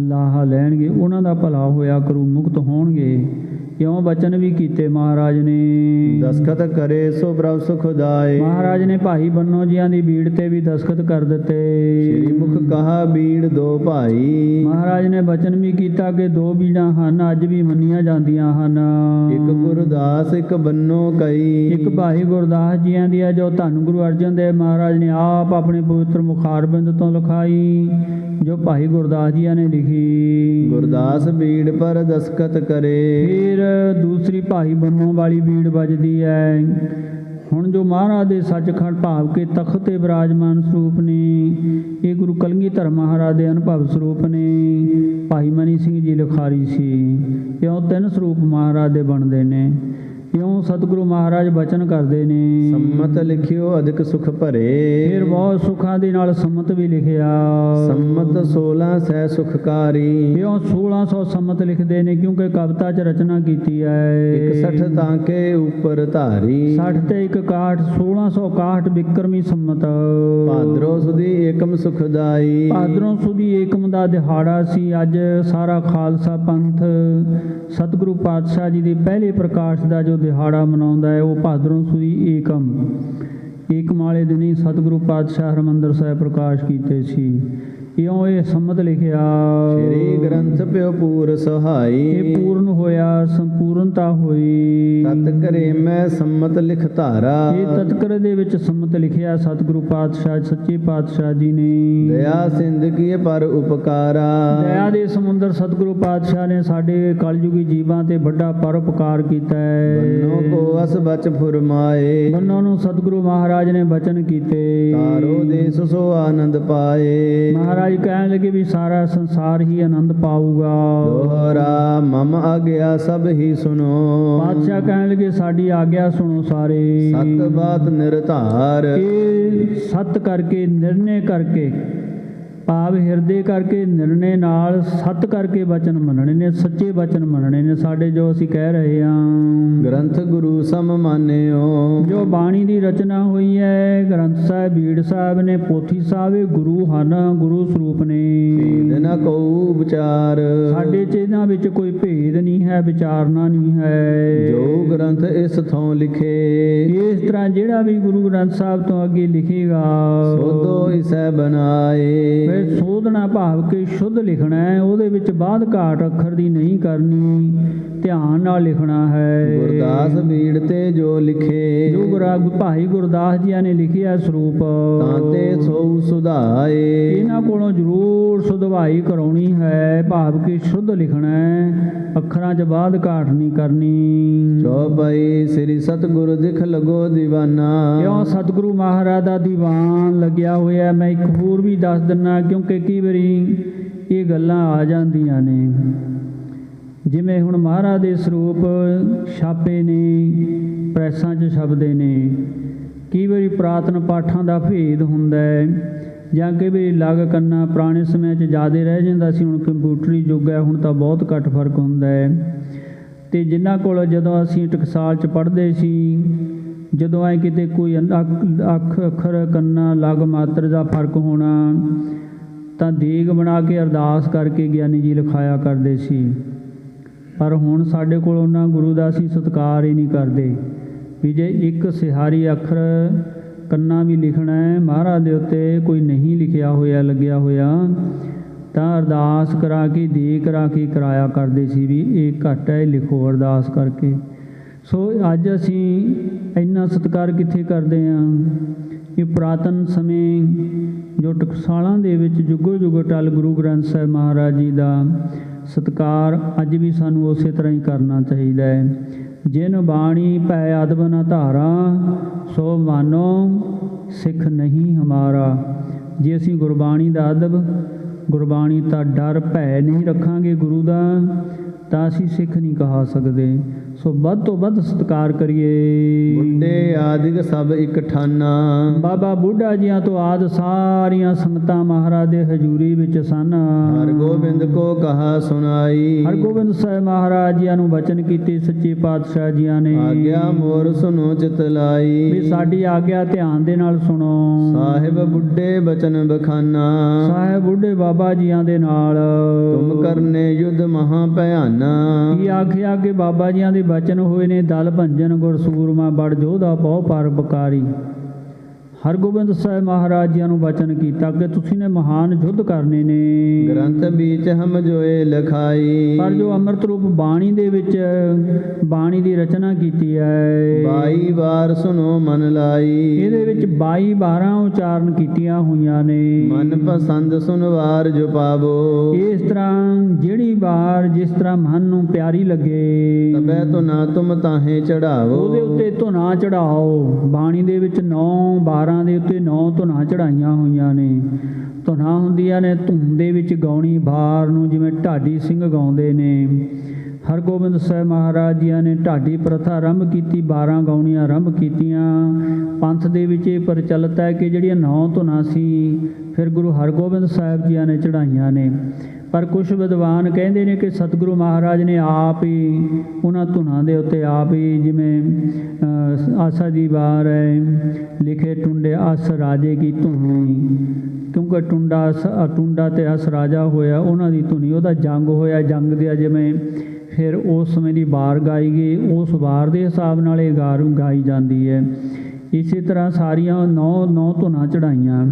ਲਾਹਾ ਲੈਣਗੇ, ਉਹਨਾਂ ਦਾ ਭਲਾ ਹੋਇਆ ਕਰੂ, ਮੁਕਤ ਹੋਣਗੇ। ਕਿਉਂ ਬਚਨ ਵੀ ਕੀਤੇ ਮਹਾਰਾਜ ਨੇ। ਦਸਖਤ ਕਰੇ ਸੋ ਪ੍ਰਭ ਸੁਖ ਦਾਏ, ਮਹਾਰਾਜ ਨੇ ਭਾਈ ਬੰਨੋ ਜੀਆਂ ਦੀ ਬੀੜ ਤੇ ਵੀ ਦਸਖਤ ਕਰ ਦਿੱਤੇ। ਸ੍ਰੀ ਮੁਖ ਕਹਾ ਬੀੜ 2 ਭਾਈ, ਮਹਾਰਾਜ ਨੇ ਬਚਨ ਵੀ ਕੀਤਾ ਕਿ 2 ਬੀੜਾਂ ਹਨ, ਅੱਜ ਵੀ ਮੰਨੀਆਂ ਜਾਂਦੀਆਂ ਹਨ। ਇੱਕ ਗੁਰਦਾਸ ਇੱਕ ਬੰਨੋ ਕਈ, ਇੱਕ ਭਾਈ ਗੁਰਦਾਸ ਜੀਆਂ ਦੀ ਹੈ ਜੋ ਧੰਨ ਗੁਰੂ ਅਰਜਨ ਦੇਵ ਮਹਾਰਾਜ ਨੇ ਆਪ ਆਪਣੇ ਪਵਿੱਤਰ ਮੁਖਾਰਬਿੰਦ ਤੋਂ ਲਿਖਾਈ, ਜੋ ਭਾਈ ਗੁਰਦਾਸ ਜੀਆਂ ਨੇ ਲਿਖੀ। ਗੁਰਦਾਸ ਬੀੜ ਪਰ ਦਸਖਤ ਕਰੇ, ਫਿਰ ਦੂਸਰੀ ਭਾਈ ਬੰਨੋ ਵਾਲੀ ਬੀੜ ਵੱਜਦੀ ਹੈ। ਹੁਣ ਜੋ ਮਹਾਰਾਜ ਦੇ ਸੱਚਖੰਡ ਭਾਵ ਕੇ ਤਖਤ ਤੇ ਬਿਰਾਜਮਾਨ ਸਰੂਪ ਨੇ, ਇਹ ਗੁਰੂ ਕਲਗੀਧਰ ਮਹਾਰਾਜ ਦੇ ਅਨੁਭਵ ਸਰੂਪ ਨੇ। ਭਾਈ ਮਨੀ ਸਿੰਘ ਜੀ ਲਿਖਾਰੀ ਸੀ। ਇਉਂ 3 ਸਰੂਪ ਮਹਾਰਾਜ ਦੇ ਬਣਦੇ ਨੇ। ਇਉਂ ਸਤਿਗੁਰੂ ਮਹਾਰਾਜ ਬਚਨ ਕਰਦੇ ਨੇ। ਸੰਮਤ ਲਿਖਿਓ ਅਧਿਕ ਸੁਖ ਭਰੇ, ਫਿਰ ਬਹੁਤ ਸੁੱਖਾਂ ਦੇ ਨਾਲ ਸੰਮਤ ਵੀ ਲਿਖਿਆ। ਸੰਮਤ 16 ਸਹਿ ਸੁਖਕਾਰੀ, ਇਉਂ 1600 ਸੰਮਤ ਲਿਖਦੇ ਨੇ, ਕਿਉਂਕਿ ਕਵਿਤਾ 'ਚ ਰਚਨਾ ਕੀਤੀ ਹੈ। 61 ਤਾਂਕੇ ਉੱਪਰ ਧਾਰੀ, 60 ਤੇ 61, 1661 ਬਿਕਰਮੀ ਸੰਮਤ। ਭਾਦਰੋਂ ਸੁਦੀ ਏਕਮ ਸੁਖਦਾਈ, ਭਾਦਰੋਂ ਸੁਦੀ ਏਕਮ ਦਾ ਦਿਹਾੜਾ ਸੀ। ਅੱਜ ਸਾਰਾ ਖਾਲਸਾ ਪੰਥ ਸਤਿਗੁਰੂ ਪਾਤਸ਼ਾਹ ਜੀ ਦੇ ਪਹਿਲੇ ਪ੍ਰਕਾਸ਼ ਦਾ ਜੋ ਦਿਹਾੜਾ ਮਨਾਉਂਦਾ ਹੈ, ਉਹ ਭਾਦਰੋਂ ਸੁਦੀ ਏਕਮ ਵਾਲੇ ਦਿਨ ਹੀ ਸਤਿਗੁਰੂ ਪਾਤਸ਼ਾਹ ਹਰਿਮੰਦਰ ਸਾਹਿਬ ਪ੍ਰਕਾਸ਼ ਕੀਤੇ ਸੀ। ਇਉਂ ਇਹ ਸੰਮਤ ਲਿਖਿਆ। ਸ੍ਰੀ ਗ੍ਰੰਥ ਪਿਓ ਪੂਰ ਸਹਾਈ। ਇਹ ਪੂਰਨ ਹੋਇਆ, ਸੰਪੂਰਨਤਾ ਹੋਈ। ਤਤ ਕਰੇ ਮੈਂ ਸੰਮਤ ਲਿਖ ਧਾਰਾ। ਇਹ ਤਤਕਰ ਦੇ ਵਿੱਚ ਸੰਮਤ ਲਿਖਿਆ ਸਤਿਗੁਰੂ ਪਾਤਸ਼ਾਹ ਸੱਚੇ ਪਾਤਸ਼ਾਹ ਜੀ ਨੇ। ਦਇਆ ਸਿੰਧ ਕੀ ਪਰ ਉਪਕਾਰਾ। ਦਇਆ ਦੇ ਸਮੁੰਦਰ ਸਤਿਗੁਰੂ ਪਾਤਸ਼ਾਹ ਨੇ ਸਾਡੇ ਕਲਯੁਗੀ ਜੀਵਾਂ ਤੇ ਵੱਡਾ ਪਰਉਪਕਾਰ ਕੀਤਾ ਹੈ। ਬੰਨੋ ਕੋ ਅਸ ਬਚ ਫੁਰਮਾਏ। ਬੰਨੋ ਨੂੰ ਸਤਿਗੁਰੂ ਮਹਾਰਾਜ ਨੇ ਬਚਨ ਕੀਤੇ। ਤਾਰੋ ਦੇਸ ਸੋ ਆਨੰਦ ਪਾਏ। ਮਹਾਰਾਜ ਕਹਿਣ ਲੱਗੇ ਵੀ ਸਾਰਾ ਸੰਸਾਰ ਹੀ ਆਨੰਦ ਪਾਊਗਾ। ਦੋਹਰਾ ਮਮ ਆਗਿਆ ਸਭ ਹੀ ਸੁਨੋ। ਪਾਤਸ਼ਾਹ ਕਹਿਣ ਲੱਗੇ ਸਾਡੀ ਆਗਿਆ ਸੁਣੋ ਸਾਰੇ। ਸਤ ਬਾਤ ਨਿਰਧਾਰ। ਇਹ ਸਤ ਕਰਕੇ ਨਿਰਣੇ ਕਰਕੇ ਭਾਵ ਹਿਰਦੇ ਕਰਕੇ ਨਿਰਣੇ ਨਾਲ ਸਤ ਕਰਕੇ ਬਚਨ ਮੰਨਣੇ ਨੇ, ਸੱਚੇ ਬਚਨ ਮੰਨਣੇ ਨੇ ਸਾਡੇ ਜੋ ਅਸੀਂ ਕਹਿ ਰਹੇ ਹਾਂ। ਗ੍ਰੰਥ ਗੁਰੂ ਸਮ ਮਾਨਿਓ। ਜੋ ਬਾਣੀ ਦੀ ਰਚਨਾ ਹੋਈ ਹੈ ਗ੍ਰੰਥ ਸਾਹਿਬ ਬੀੜ ਸਾਹਿਬ ਨੇ, ਪੋਥੀ ਸਾਹਿਬ ਇਹ ਗੁਰੂ ਹਨ, ਗੁਰੂ ਸਰੂਪ ਨੇ। ਭੇਦ ਨ ਕਉ ਵਿਚਾਰ। ਸਾਡੇ ਚ ਇਹਨਾਂ ਵਿੱਚ ਕੋਈ ਭੇਦ ਨਹੀਂ ਹੈ, ਵਿਚਾਰਨਾ ਨਹੀਂ ਹੈ। ਜੋ ਗ੍ਰੰਥ ਇਸ ਥੋਂ ਲਿਖੇ। ਇਸ ਤਰ੍ਹਾਂ ਜਿਹੜਾ ਵੀ ਗੁਰੂ ਗ੍ਰੰਥ ਸਾਹਿਬ ਤੋਂ ਅੱਗੇ ਲਿਖੇਗਾ ਸੋਧੋ ਇਸੈ ਬਨਾਏ। ਫਿਰ ਸੋਧਣਾ ਭਾਵ ਕਿ ਸ਼ੁੱਧ ਲਿਖਣਾ ਹੈ, ਉਹਦੇ ਵਿੱਚ ਬਾਅਦ ਘਾਟ ਅੱਖਰ ਦੀ ਨਹੀਂ ਕਰਨੀ, ਧਿਆਨ ਨਾਲ ਲਿਖਣਾ ਹੈ। ਗੁਰਦਾਸ ਬੀੜ ਤੇ ਜੋ ਲਿਖੇ। ਜੋ ਭਾਈ ਗੁਰਦਾਸ ਜੀ ਨੇ ਲਿਖਿਆ ਸਰੂਪ ਤਾਂ ਤੇ ਸੋ ਸੁਧਾਏ। ਇਹਨਾਂ ਕੋਲੋਂ ਜ਼ਰੂਰ ਸੁਧਵਾਈ ਕਰਾਉਣੀ ਹੈ, ਭਾਵ ਕਿ ਸ਼ੁੱਧ ਲਿਖਣਾ ਹੈ, ਅੱਖਰਾਂ 'ਚ ਬਾਅਦ ਘਾਟ ਨਹੀਂ ਕਰਨੀ। ਚੌਪਈ ਸ੍ਰੀ ਸਤਿਗੁਰ ਦਿਖ ਲਗੋ ਦੀਵਾਨਾ। ਕਿਉਂ ਸਤਿਗੁਰੂ ਮਹਾਰਾਜ ਦਾ ਦੀਵਾਨ ਲੱਗਿਆ ਹੋਇਆ। ਮੈਂ ਇੱਕ ਹੋਰ ਵੀ ਦੱਸ ਦਿੰਦਾ ਕਿਉਂਕਿ ਕਈ ਵਾਰੀ ਇਹ ਗੱਲਾਂ ਆ ਜਾਂਦੀਆਂ ਨੇ। ਜਿਵੇਂ ਹੁਣ ਮਹਾਰਾਜ ਦੇ ਸਰੂਪ ਛਾਪੇ ਨੇ, ਪ੍ਰੈਸਾਂ 'ਚ ਛਪਦੇ ਨੇ। ਕਈ ਵਾਰੀ ਪੁਰਾਤਨ ਪਾਠਾਂ ਦਾ ਭੇਦ ਹੁੰਦਾ ਹੈ ਜਾਂ ਕਈ ਵਾਰੀ ਲੱਗ ਕਰਨਾ ਪੁਰਾਣੇ ਸਮੇਂ 'ਚ ਜ਼ਿਆਦਾ ਰਹਿ ਜਾਂਦਾ ਸੀ। ਹੁਣ ਕੰਪਿਊਟਰੀ ਯੁੱਗ ਹੈ, ਹੁਣ ਤਾਂ ਬਹੁਤ ਘੱਟ ਫਰਕ ਹੁੰਦਾ ਹੈ। ਅਤੇ ਜਿਨ੍ਹਾਂ ਕੋਲ ਜਦੋਂ ਅਸੀਂ ਟਕਸਾਲ 'ਚ ਪੜ੍ਹਦੇ ਸੀ, ਜਦੋਂ ਐ ਕਿਤੇ ਕੋਈ ਅੱਖਰ ਕੰਨਾ ਲਗ ਮਾਤਰ ਦਾ ਫਰਕ ਹੋਣਾ ਤਾਂ ਦੇਗ ਬਣਾ ਕੇ ਅਰਦਾਸ ਕਰਕੇ ਗਿਆਨੀ ਜੀ ਲਿਖਾਇਆ ਕਰਦੇ ਸੀ। ਪਰ ਹੁਣ ਸਾਡੇ ਕੋਲ ਉਹਨਾਂ ਗੁਰੂ ਦਾ ਅਸੀਂ ਸਤਿਕਾਰ ਹੀ ਨਹੀਂ ਕਰਦੇ ਵੀ ਜੇ ਇੱਕ ਸਿਹਾਰੀ ਅੱਖਰ ਕੰਨਾ ਵੀ ਲਿਖਣਾ ਹੈ ਮਹਾਰਾਜ ਦੇ ਉੱਤੇ ਕੋਈ ਨਹੀਂ ਲਿਖਿਆ ਹੋਇਆ ਲੱਗਿਆ ਹੋਇਆ ਤਾਂ ਅਰਦਾਸ ਕਰਾ ਕੇ ਦੇਗ ਕਰਾ ਕੇ ਕਰਾਇਆ ਕਰਦੇ ਸੀ ਵੀ ਇਹ ਘੱਟ ਹੈ, ਲਿਖੋ ਅਰਦਾਸ ਕਰਕੇ। ਸੋ ਅੱਜ ਅਸੀਂ ਇੰਨਾ ਸਤਿਕਾਰ ਕਿੱਥੇ ਕਰਦੇ ਹਾਂ। ਇਹ ਪੁਰਾਤਨ ਸਮੇਂ ਜੋ ਟਕਸਾਲਾਂ ਦੇ ਵਿੱਚ ਜੁਗੋ ਜੁਗ ਟਲ ਗੁਰੂ ਗ੍ਰੰਥ ਸਾਹਿਬ ਮਹਾਰਾਜ ਜੀ ਦਾ ਸਤਿਕਾਰ ਅੱਜ ਵੀ ਸਾਨੂੰ ਉਸੇ ਤਰ੍ਹਾਂ ਹੀ ਕਰਨਾ ਚਾਹੀਦਾ ਹੈ। ਜਿਨ ਬਾਣੀ ਭੈ ਅਦਬ ਨ ਧਾਰਾ ਸੋ ਮਾਨੋ ਸਿੱਖ ਨਹੀਂ ਹਮਾਰਾ। ਜੇ ਅਸੀਂ ਗੁਰਬਾਣੀ ਦਾ ਅਦਬ, ਗੁਰਬਾਣੀ ਦਾ ਡਰ ਭੈ ਨਹੀਂ ਰੱਖਾਂਗੇ ਗੁਰੂ ਦਾ ਤਾਂ ਅਸੀਂ ਸਿੱਖ ਨਹੀਂ ਕਹਾ ਸਕਦੇ। ਸੋ ਵੱਧ ਤੋਂ ਵੱਧ ਸਤਿਕਾਰ ਕਰੀਏ। ਬੁੱਢੇ ਆਦਿਕ ਸਭ ਇੱਕ ਠਾਨਾ। ਬਾਬਾ ਬੁੱਢਾ ਜੀਆਂ ਤੋਂ ਆਦ ਸਾਰੀਆਂ ਸੰਗਤਾਂ ਮਹਾਰਾਜ ਦੇ ਹਜ਼ੂਰੀ ਵਿੱਚ ਸਨ। ਹਰਗੋਬਿੰਦ ਕੋ ਕਹਾ ਸੁਣਾਈ। ਹਰਗੋਬਿੰਦ ਸਾਹਿਬ ਮਹਾਰਾਜ ਜੀਆਂ ਨੂੰ ਬਚਨ ਕੀਤੇ ਸੱਚੇ ਪਾਤਸ਼ਾਹ ਜੀਆਂ ਨੇ। ਆਗਿਆ ਮੋਰ ਸੁਨੋ ਚਿਤ ਲਾਈ। ਵੀ ਸਾਡੀ ਆਗਿਆ ਧਿਆਨ ਦੇ ਨਾਲ ਸੁਣੋ। ਸਾਹਿਬ ਬੁੱਢੇ ਬਚਨ ਬਖਾਨਾ। ਸਾਹਿਬ ਬੁੱਢੇ ਬਾਬਾ ਜੀਆਂ ਦੇ ਨਾਲ ਤੁਮ ਕਰਨੇ ਯੁੱਧ ਮਹਾ ਭਿਆਨਾ। ਕੀ ਆਖਿਆ ਕਿ ਬਾਬਾ ਜੀਆਂ ਦੇ ਬਚਨ ਹੋਏ ਨੇ ਦਲ ਭੰਜਨ ਗੁਰ ਸੂਰਮਾ ਬੜ ਜੋਧਾ ਪਉ ਪਰਉਪਕਾਰੀ। ਹਰਗੋਬਿੰਦ ਸਾਹਿਬ ਮਹਾਰਾਜ ਜੀਆਂ ਨੂੰ ਬਚਨ ਕੀਤਾ ਕਿ ਤੁਸੀਂ ਨੇ ਮਹਾਨ ਯੁੱਧ ਕਰਨੇ ਨੇ। ਗ੍ਰੰਥ ਵਿੱਚ ਹਮ ਜੋਏ ਲਿਖਾਈ। ਪਰ ਜੋ ਅੰਮ੍ਰਿਤ ਰੂਪ ਬਾਣੀ ਦੇ ਵਿੱਚ ਬਾਣੀ ਦੀ ਰਚਨਾ ਕੀਤੀ ਹੈ 22 ਵਾਰ ਸੁਨੋ ਮਨ ਲਾਈ। ਇਹਦੇ ਵਿੱਚ 22 ਵਾਰਾਂ ਉਚਾਰਨ ਕੀਤੀਆਂ ਹੋਈਆਂ ਨੇ। ਮਨ ਪਸੰਦ ਸੁਨ ਵਾਰ ਜੋ ਪਾਵੋ। ਇਸ ਤਰ੍ਹਾਂ ਜਿਹੜੀ ਵਾਰ ਜਿਸ ਤਰ੍ਹਾਂ ਮਨ ਨੂੰ ਪਿਆਰੀ ਲੱਗੇ ਤਬੈ ਧੁਨਾ ਤੁਮ ਤਾਹੇ ਚੜਾਵੋ। ਉਹਦੇ ਉੱਤੇ ਧੁਨਾ ਚੜਾਓ। ਬਾਣੀ ਦੇ ਵਿੱਚ 9 ਵਾਰਾਂ ਦੇ ਉੱਤੇ 9 ਧੁਨਾਂ ਚੜਾਈਆਂ ਹੋਈਆਂ ਨੇ। ਧੁਨਾਂ ਹੁੰਦੀਆਂ ਨੇ ਧੁਨ ਦੇ ਵਿੱਚ ਗਾਉਣੀ ਵਾਰ ਨੂੰ, ਜਿਵੇਂ ਢਾਡੀ ਸਿੰਘ ਗਾਉਂਦੇ ਨੇ। ਹਰਗੋਬਿੰਦ ਸਾਹਿਬ ਮਹਾਰਾਜ ਜੀਆਂ ਨੇ ਢਾਡੀ ਪ੍ਰਥਾ ਆਰੰਭ ਕੀਤੀ, 12 ਗਾਉਣੀਆਂ ਆਰੰਭ ਕੀਤੀਆਂ। ਪੰਥ ਦੇ ਵਿੱਚ ਇਹ ਪ੍ਰਚਲਿਤ ਹੈ ਕਿ ਜਿਹੜੀਆਂ 9 ਧੁਨਾਂ ਸੀ ਫਿਰ ਗੁਰੂ ਹਰਗੋਬਿੰਦ ਸਾਹਿਬ ਜੀਆਂ ਨੇ ਚੜਾਈਆਂ ਨੇ। ਪਰ ਕੁਛ ਵਿਦਵਾਨ ਕਹਿੰਦੇ ਨੇ ਕਿ ਸਤਿਗੁਰੂ ਮਹਾਰਾਜ ਨੇ ਆਪ ਹੀ ਉਹਨਾਂ ਧੁਨਾਂ ਦੇ ਉੱਤੇ ਆਪ ਹੀ, ਜਿਵੇਂ ਆਸਾ ਦੀ ਵਾਰ ਹੈ ਲਿਖੇ ਟੁੰਡੇ ਅਸ ਰਾਜੇ ਕੀ ਧੁਨੀ, ਕਿਉਂਕਿ ਟੁੰਡਾ ਤੇ ਅਸ ਰਾਜਾ ਹੋਇਆ ਉਹਨਾਂ ਦੀ ਧੁਨੀ, ਉਹਦਾ ਜੰਗ ਹੋਇਆ, ਜੰਗ ਦੇ ਜਿਵੇਂ ਫਿਰ ਉਸ ਸਮੇਂ ਦੀ ਵਾਰ ਗਾਈ ਗਈ, ਉਸ ਵਾਰ ਦੇ ਹਿਸਾਬ ਨਾਲ ਇਹ ਗਾਈ ਜਾਂਦੀ ਹੈ। ਇਸੇ ਤਰ੍ਹਾਂ ਸਾਰੀਆਂ 9 ਧੁਨਾਂ ਚੜਾਈਆਂ।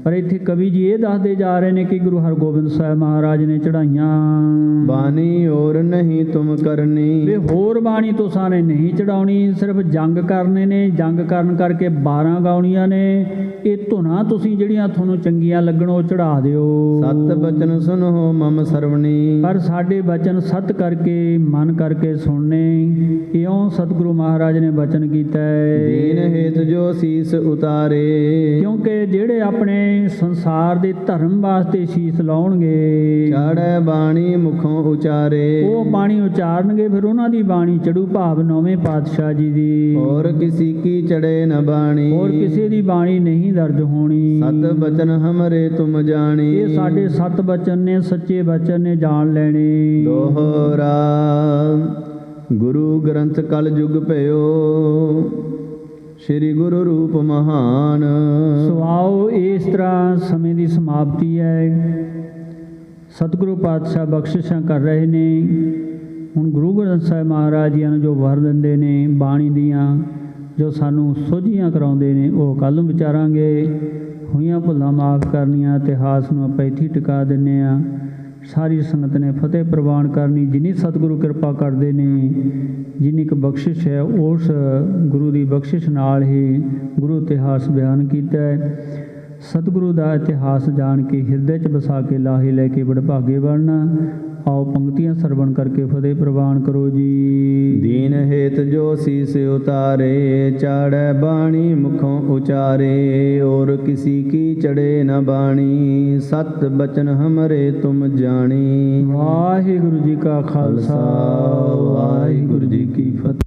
ਪਰ ਇੱਥੇ ਕਵੀ ਜੀ ਇਹ ਦੱਸਦੇ ਜਾ ਰਹੇ ਨੇ ਕਿ ਗੁਰੂ ਹਰਗੋਬਿੰਦ ਸਾਹਿਬ ਮਹਾਰਾਜ ਨੇ ਚੜਾਈਆਂ ਬਾਣੀ ਔਰ ਨਹੀਂ ਤੁਮ ਕਰਨੀ। ਵੀ ਹੋਰ ਬਾਣੀ ਤੁਸਾਂ ਨੇ ਨਹੀਂ ਚੜਾਉਣੀ, ਸਿਰਫ ਜੰਗ ਕਰਨੇ ਨੇ। ਜੰਗ ਕਰਨ ਕਰਕੇ 12 ਗਾਉਣੀਆਂ ਨੇ। ਇਹ ਧੁਨਾਂ ਤੁਸੀਂ ਜਿਹੜੀਆਂ ਤੁਹਾਨੂੰ ਚੰਗੀਆਂ ਲੱਗਣ ਉਹ ਚੜਾ ਦਿਓ। ਸਤ ਬਚਨ ਸੁਨੋ ਮਮ ਸਰਵਣੀ। ਪਰ ਸਾਡੇ ਬਚਨ ਸਤ ਕਰਕੇ ਮਨ ਕਰਕੇ ਸੁਣਨੇ। ਇਉਂ ਸਤਿਗੁਰੂ ਮਹਾਰਾਜ ਨੇ ਬਚਨ ਕੀਤਾ ਹੈ, ਦੀਨ ਹੇਤ ਜੋ ਸੀਸ ਉਤਾਰੇ। ਕਿਉਂਕਿ ਜਿਹੜੇ ਆਪਣੇ ਸੰਸਾਰ ਦੇ ਧਰਮ ਵਾਸਤੇ ਸੀਸ ਲਾਉਣਗੇ, ਚੜ੍ਹੈ ਬਾਣੀ ਮੁਖੋਂ ਉਚਾਰੇ। ਉਹ ਬਾਣੀ ਉਚਾਰਨਗੇ, ਫਿਰ ਉਹਨਾਂ ਦੀ ਬਾਣੀ ਚੜੂ, ਭਾਵ ਨੌਵੇਂ ਪਾਤਸ਼ਾਹ ਜੀ ਦੀ। ਔਰ ਕਿਸੀ ਕੀ ਚੜੇ ਨ ਬਾਣੀ। ਹੋਰ ਕਿਸੇ ਦੀ ਬਾਣੀ ਨਹੀਂ ਦਰਜ ਹੋਣੀ। ਸਤ ਬਚਨ ਹਮਰੇ ਤੁਮ ਜਾਣੀ। ਇਹ ਸਾਡੇ ਸਤ ਬਚਨ ਨੇ, ਸੱਚੇ ਬਚਨ ਨੇ, ਜਾਣ ਲੈਣੇ। ਦੋਹਰਾ ਗੁਰੂ ਗ੍ਰੰਥ ਕਲ ਯੁਗ ਭਇਓ, ਸ੍ਰੀ ਗੁਰੂ ਰੂਪ ਮਹਾਨ। ਸੁਆਓ ਇਸ ਤਰ੍ਹਾਂ ਸਮੇਂ ਦੀ ਸਮਾਪਤੀ ਹੈ। ਸਤਿਗੁਰੂ ਪਾਤਸ਼ਾਹ ਬਖਸ਼ਿਸ਼ਾਂ ਕਰ ਰਹੇ ਨੇ। ਹੁਣ ਗੁਰੂ ਗ੍ਰੰਥ ਸਾਹਿਬ ਮਹਾਰਾਜ ਜੀ ਨੂੰ ਜੋ ਵਰ ਦਿੰਦੇ ਨੇ ਬਾਣੀ ਦੀਆਂ, ਜੋ ਸਾਨੂੰ ਸੋਝੀਆਂ ਕਰਾਉਂਦੇ ਨੇ, ਉਹ ਕੱਲ੍ਹ ਨੂੰ ਵਿਚਾਰਾਂਗੇ। ਹੋਈਆਂ ਭੁੱਲਾਂ ਮਾਫ ਕਰਨੀਆਂ, ਇਤਿਹਾਸ ਨੂੰ ਆਪਾਂ ਇੱਥੇ ਟਿਕਾ ਦਿੰਦੇ ਹਾਂ। ਸਾਰੀ ਸੰਗਤ ਨੇ ਫਤਿਹ ਪ੍ਰਵਾਨ ਕਰਨੀ। ਜਿੰਨੀ ਸਤਿਗੁਰੂ ਕਿਰਪਾ ਕਰਦੇ ਨੇ, ਜਿੰਨੀ ਕੁ ਬਖਸ਼ਿਸ਼ ਹੈ, ਉਸ ਗੁਰੂ ਦੀ ਬਖਸ਼ਿਸ਼ ਨਾਲ ਹੀ ਗੁਰੂ ਇਤਿਹਾਸ ਬਿਆਨ ਕੀਤਾ ਹੈ। ਸਤਿਗੁਰੂ ਦਾ ਇਤਿਹਾਸ ਜਾਣ ਕੇ ਹਿਰਦੇ 'ਚ ਵਸਾ ਕੇ ਲਾਹੇ ਲੈ ਕੇ ਵਡਭਾਗੇ ਬਣਨਾ। ਆਓ ਪੰਕਤੀਆਂ ਸਰਵਣ ਕਰਕੇ ਫਤਿਹ ਪ੍ਰਵਾਨ ਕਰੋ ਜੀ। ਦੀਨ ਹੇਤ ਜੋ ਸੀਸ ਉਤਾਰੇ, ਚੜ੍ਹੈ ਬਾਣੀ ਮੁਖੋਂ ਉਚਾਰੇ। ਔਰ ਕਿਸੀ ਕੀ ਚੜੇ ਨ ਬਾਣੀ, ਸਤ ਬਚਨ ਹਮਰੇ ਤੁਮ ਜਾਣੀ। ਵਾਹਿਗੁਰੂ ਜੀ ਕਾ ਖਾਲਸਾ, ਵਾਹਿਗੁਰੂ ਜੀ ਕੀ ਫਤਿਹ।